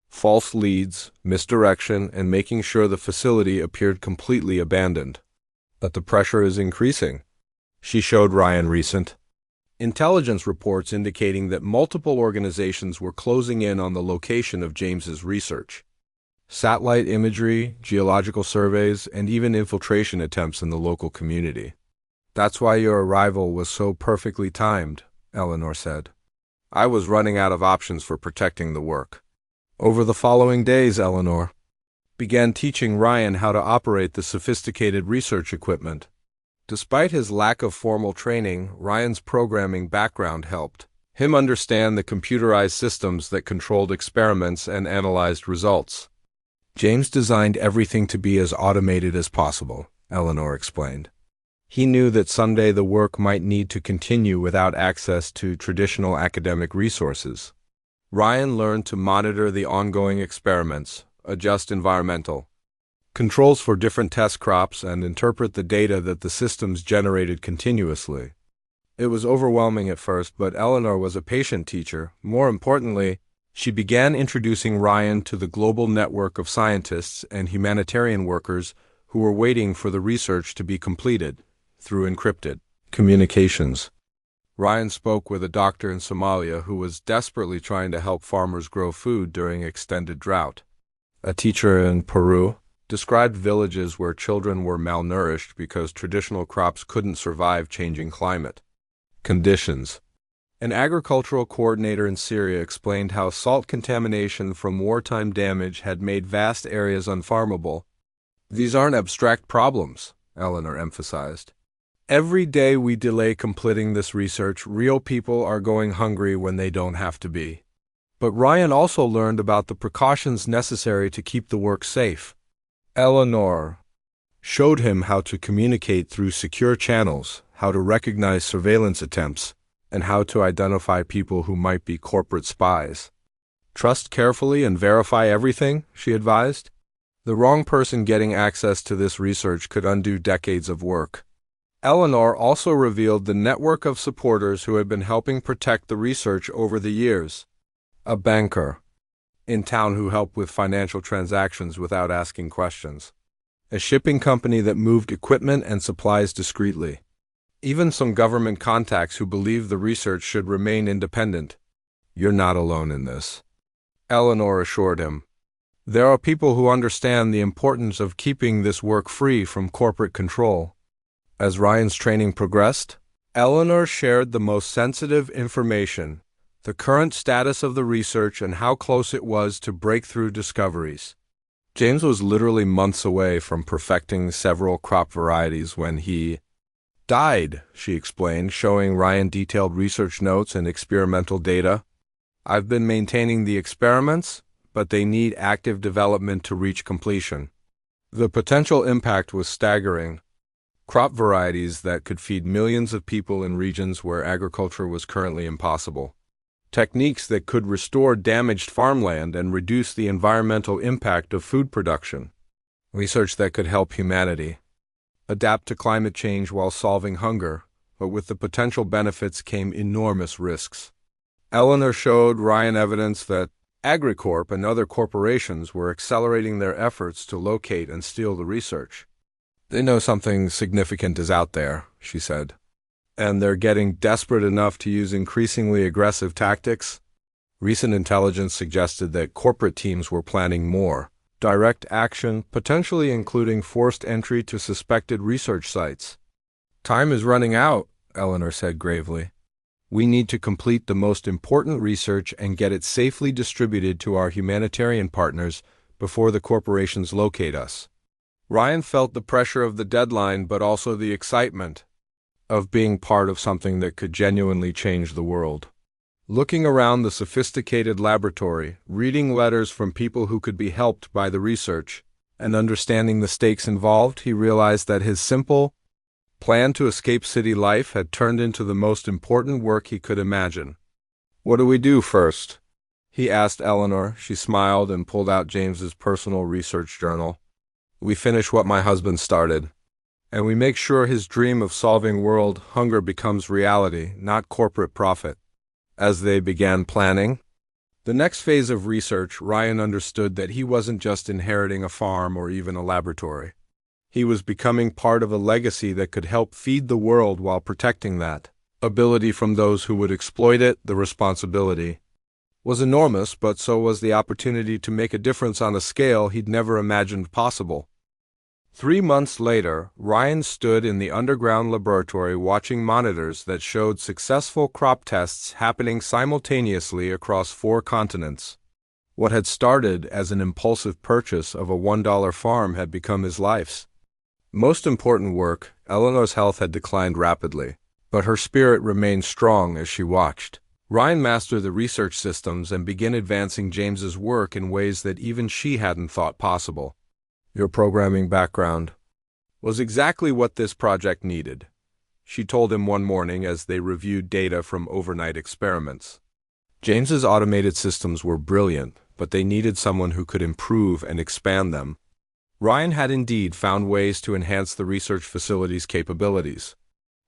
False leads, misdirection, and making sure the facility appeared completely abandoned. But the pressure is increasing." She showed Ryan recent intelligence reports indicating that multiple organizations were closing in on the location of James's research. Satellite imagery, geological surveys, and even infiltration attempts in the local community. "That's why your arrival was so perfectly timed," Eleanor said. "I was running out of options for protecting the work." Over the following days, Eleanor began teaching Ryan how to operate the sophisticated research equipment. Despite his lack of formal training, Ryan's programming background helped him understand the computerized systems that controlled experiments and analyzed results. "James designed everything to be as automated as possible," Eleanor explained. "He knew that someday the work might need to continue without access to traditional academic resources." Ryan learned to monitor the ongoing experiments, adjust environmental controls for different test crops, and interpret the data that the systems generated continuously. It was overwhelming at first, but Eleanor was a patient teacher. More importantly, she began introducing Ryan to the global network of scientists and humanitarian workers who were waiting for the research to be completed through encrypted communications. Ryan spoke with a doctor in Somalia who was desperately trying to help farmers grow food during extended drought. A teacher in Peru described villages where children were malnourished because traditional crops couldn't survive changing climate conditions. An agricultural coordinator in Syria explained how salt contamination from wartime damage had made vast areas unfarmable. "These aren't abstract problems," Eleanor emphasized. "Every day we delay completing this research, real people are going hungry when they don't have to be." But Ryan also learned about the precautions necessary to keep the work safe. Eleanor showed him how to communicate through secure channels, how to recognize surveillance attempts, and how to identify people who might be corporate spies. "Trust carefully and verify everything," she advised. The wrong person getting access to this research could undo decades of work. Eleanor also revealed the network of supporters who had been helping protect the research over the years. A banker in town who helped with financial transactions without asking questions. A shipping company that moved equipment and supplies discreetly. Even some government contacts who believed the research should remain independent. "You're not alone in this," Eleanor assured him. "There are people who understand the importance of keeping this work free from corporate control." As Ryan's training progressed, Eleanor shared the most sensitive information, the current status of the research and how close it was to breakthrough discoveries. James was literally months away from perfecting several crop varieties when he died, she explained, showing Ryan detailed research notes and experimental data. I've been maintaining the experiments, but they need active development to reach completion. The potential impact was staggering. Crop varieties that could feed millions of people in regions where agriculture was currently impossible. Techniques that could restore damaged farmland and reduce the environmental impact of food production. Research that could help humanity adapt to climate change while solving hunger, but with the potential benefits came enormous risks. Eleanor showed Ryan evidence that AgriCorp and other corporations were accelerating their efforts to locate and steal the research. They know something significant is out there, she said. And they're getting desperate enough to use increasingly aggressive tactics. Recent intelligence suggested that corporate teams were planning more direct action, potentially including forced entry to suspected research sites. Time is running out, Eleanor said gravely. We need to complete the most important research and get it safely distributed to our humanitarian partners before the corporations locate us. Ryan felt the pressure of the deadline, but also the excitement of being part of something that could genuinely change the world. Looking around the sophisticated laboratory, reading letters from people who could be helped by the research, and understanding the stakes involved, he realized that his simple plan to escape city life had turned into the most important work he could imagine. What do we do first? He asked Eleanor. She smiled and pulled out James's personal research journal. We finish what my husband started, and we make sure his dream of solving world hunger becomes reality, not corporate profit. As they began planning the next phase of research, Ryan understood that he wasn't just inheriting a farm or even a laboratory. He was becoming part of a legacy that could help feed the world while protecting that ability from those who would exploit it. The responsibility was enormous, but so was the opportunity to make a difference on a scale he'd never imagined possible. 3 months later, Ryan stood in the underground laboratory watching monitors that showed successful crop tests happening simultaneously across 4 continents. What had started as an impulsive purchase of a $1 farm had become his life's most important work. Eleanor's health had declined rapidly, but her spirit remained strong as she watched Ryan master the research systems and begin advancing James's work in ways that even she hadn't thought possible. Your programming background was exactly what this project needed, she told him one morning as they reviewed data from overnight experiments. James's automated systems were brilliant, but they needed someone who could improve and expand them. Ryan had indeed found ways to enhance the research facility's capabilities.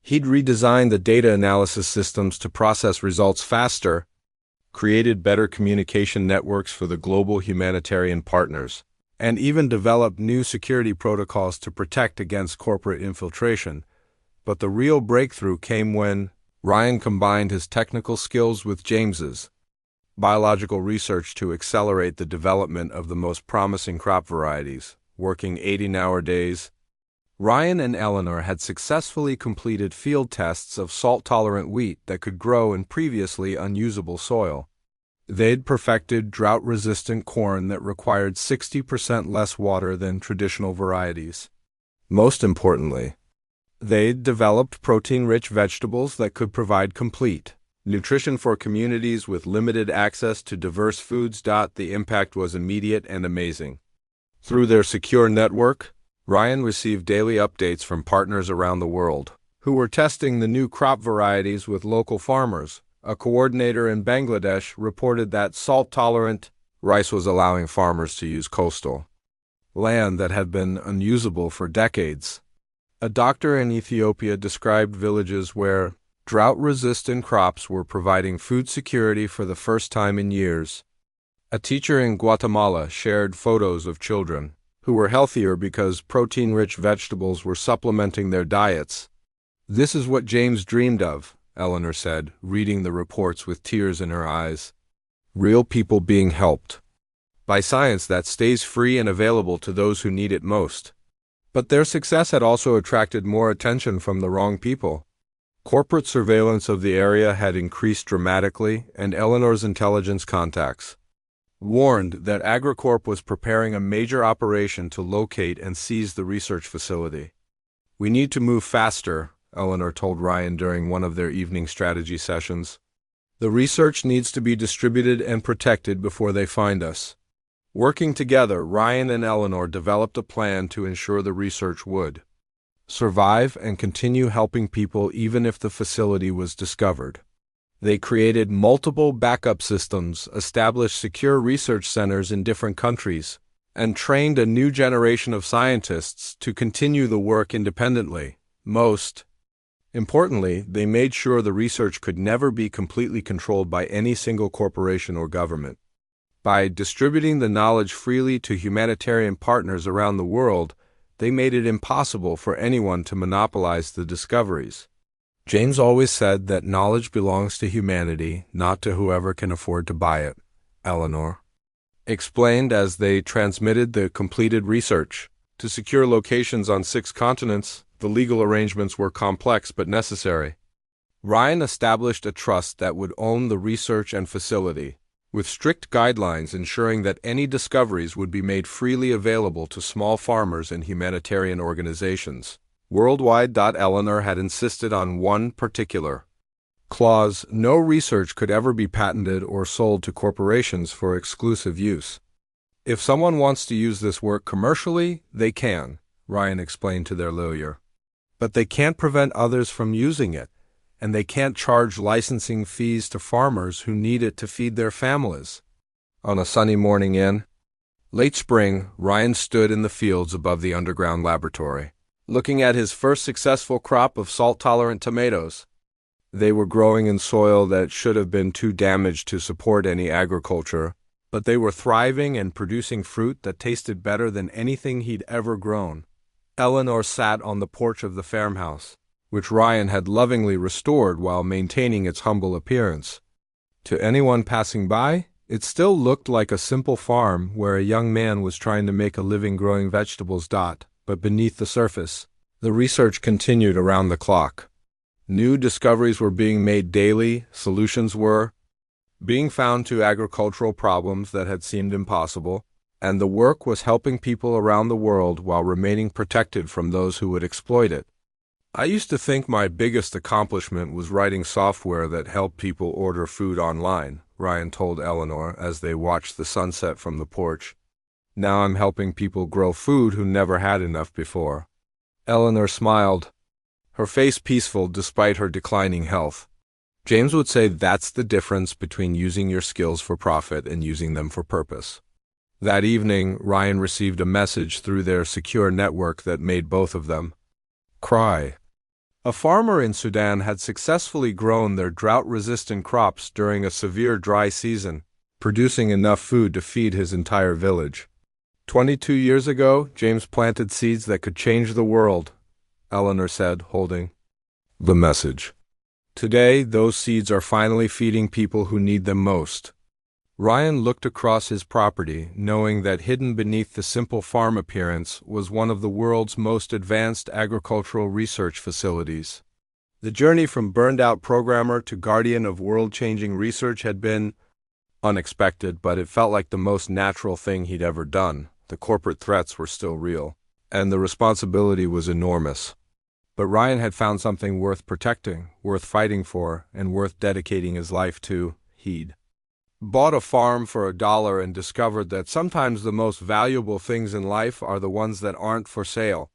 He'd redesigned the data analysis systems to process results faster, created better communication networks for the global humanitarian partners, and even developed new security protocols to protect against corporate infiltration. But the real breakthrough came when Ryan combined his technical skills with James's biological research to accelerate the development of the most promising crop varieties. Working 80-hour days, Ryan and Eleanor had successfully completed field tests of salt-tolerant wheat that could grow in previously unusable soil. They'd perfected drought-resistant corn that required 60% less water than traditional varieties. Most importantly, they'd developed protein-rich vegetables that could provide complete nutrition for communities with limited access to diverse foods. The impact was immediate and amazing. Through their secure network, Ryan received daily updates from partners around the world who were testing the new crop varieties with local farmers. A coordinator in Bangladesh reported that salt-tolerant rice was allowing farmers to use coastal land that had been unusable for decades. A doctor in Ethiopia described villages where drought-resistant crops were providing food security for the first time in years. A teacher in Guatemala shared photos of children who were healthier because protein-rich vegetables were supplementing their diets. This is what James dreamed of, Eleanor said, reading the reports with tears in her eyes. Real people being helped by science that stays free and available to those who need it most. But their success had also attracted more attention from the wrong people. Corporate surveillance of the area had increased dramatically, and Eleanor's intelligence contacts warned that AgriCorp was preparing a major operation to locate and seize the research facility. "We need to move faster," Eleanor told Ryan during one of their evening strategy sessions. "The research needs to be distributed and protected before they find us." Working together, Ryan and Eleanor developed a plan to ensure the research would survive and continue helping people even if the facility was discovered. They created multiple backup systems, established secure research centers in different countries, and trained a new generation of scientists to continue the work independently. Most importantly, they made sure the research could never be completely controlled by any single corporation or government. By distributing the knowledge freely to humanitarian partners around the world, they made it impossible for anyone to monopolize the discoveries. "James always said that knowledge belongs to humanity, not to whoever can afford to buy it," Eleanor explained as they transmitted the completed research. To secure locations on 6 continents, the legal arrangements were complex but necessary. Ryan established a trust that would own the research and facility, with strict guidelines ensuring that any discoveries would be made freely available to small farmers and humanitarian organizations. Worldwide. Eleanor had insisted on one particular clause: no research could ever be patented or sold to corporations for exclusive use. "If someone wants to use this work commercially, they can," Ryan explained to their lawyer. "But they can't prevent others from using it, and they can't charge licensing fees to farmers who need it to feed their families." On a sunny morning in late spring, Ryan stood in the fields above the underground laboratory, looking at his first successful crop of salt-tolerant tomatoes. They were growing in soil that should have been too damaged to support any agriculture, but they were thriving and producing fruit that tasted better than anything he'd ever grown. Eleanor sat on the porch of the farmhouse, which Ryan had lovingly restored while maintaining its humble appearance. To anyone passing by, it still looked like a simple farm where a young man was trying to make a living growing vegetables. But beneath the surface, the research continued around the clock. New discoveries were being made daily, solutions were being found to agricultural problems that had seemed impossible, and the work was helping people around the world while remaining protected from those who would exploit it. "I used to think my biggest accomplishment was writing software that helped people order food online," Ryan told Eleanor as they watched the sunset from the porch. "Now I'm helping people grow food who never had enough before." Eleanor smiled, her face peaceful despite her declining health. James would say that's the difference between using your skills for profit and using them for purpose. That evening, Ryan received a message through their secure network that made both of them cry. A farmer in Sudan had successfully grown their drought-resistant crops during a severe dry season, producing enough food to feed his entire village. 22 years ago, James planted seeds that could change the world, Eleanor said, holding the message. Today, those seeds are finally feeding people who need them most. Ryan looked across his property, knowing that hidden beneath the simple farm appearance was one of the world's most advanced agricultural research facilities. The journey from burned-out programmer to guardian of world-changing research had been unexpected, but it felt like the most natural thing he'd ever done. The corporate threats were still real, and the responsibility was enormous. But Ryan had found something worth protecting, worth fighting for, and worth dedicating his life to. He'd bought a farm for $1 and discovered that sometimes the most valuable things in life are the ones that aren't for sale.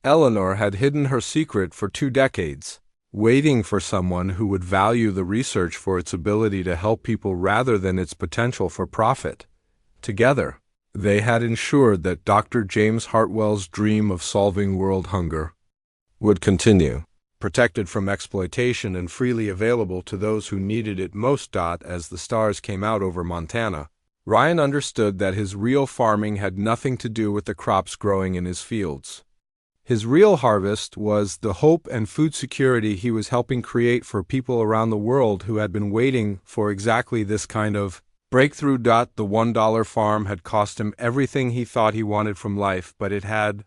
Eleanor had hidden her secret for 2 decades, waiting for someone who would value the research for its ability to help people rather than its potential for profit. Together, they had ensured that Dr. James Hartwell's dream of solving world hunger would continue, protected from exploitation and freely available to those who needed it most. As the stars came out over Montana, Ryan understood that his real farming had nothing to do with the crops growing in his fields. His real harvest was the hope and food security he was helping create for people around the world who had been waiting for exactly this kind of breakthrough. The $1 farm had cost him everything he thought he wanted from life, but it had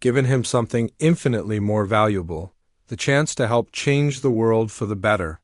given him something infinitely more valuable: the chance to help change the world for the better.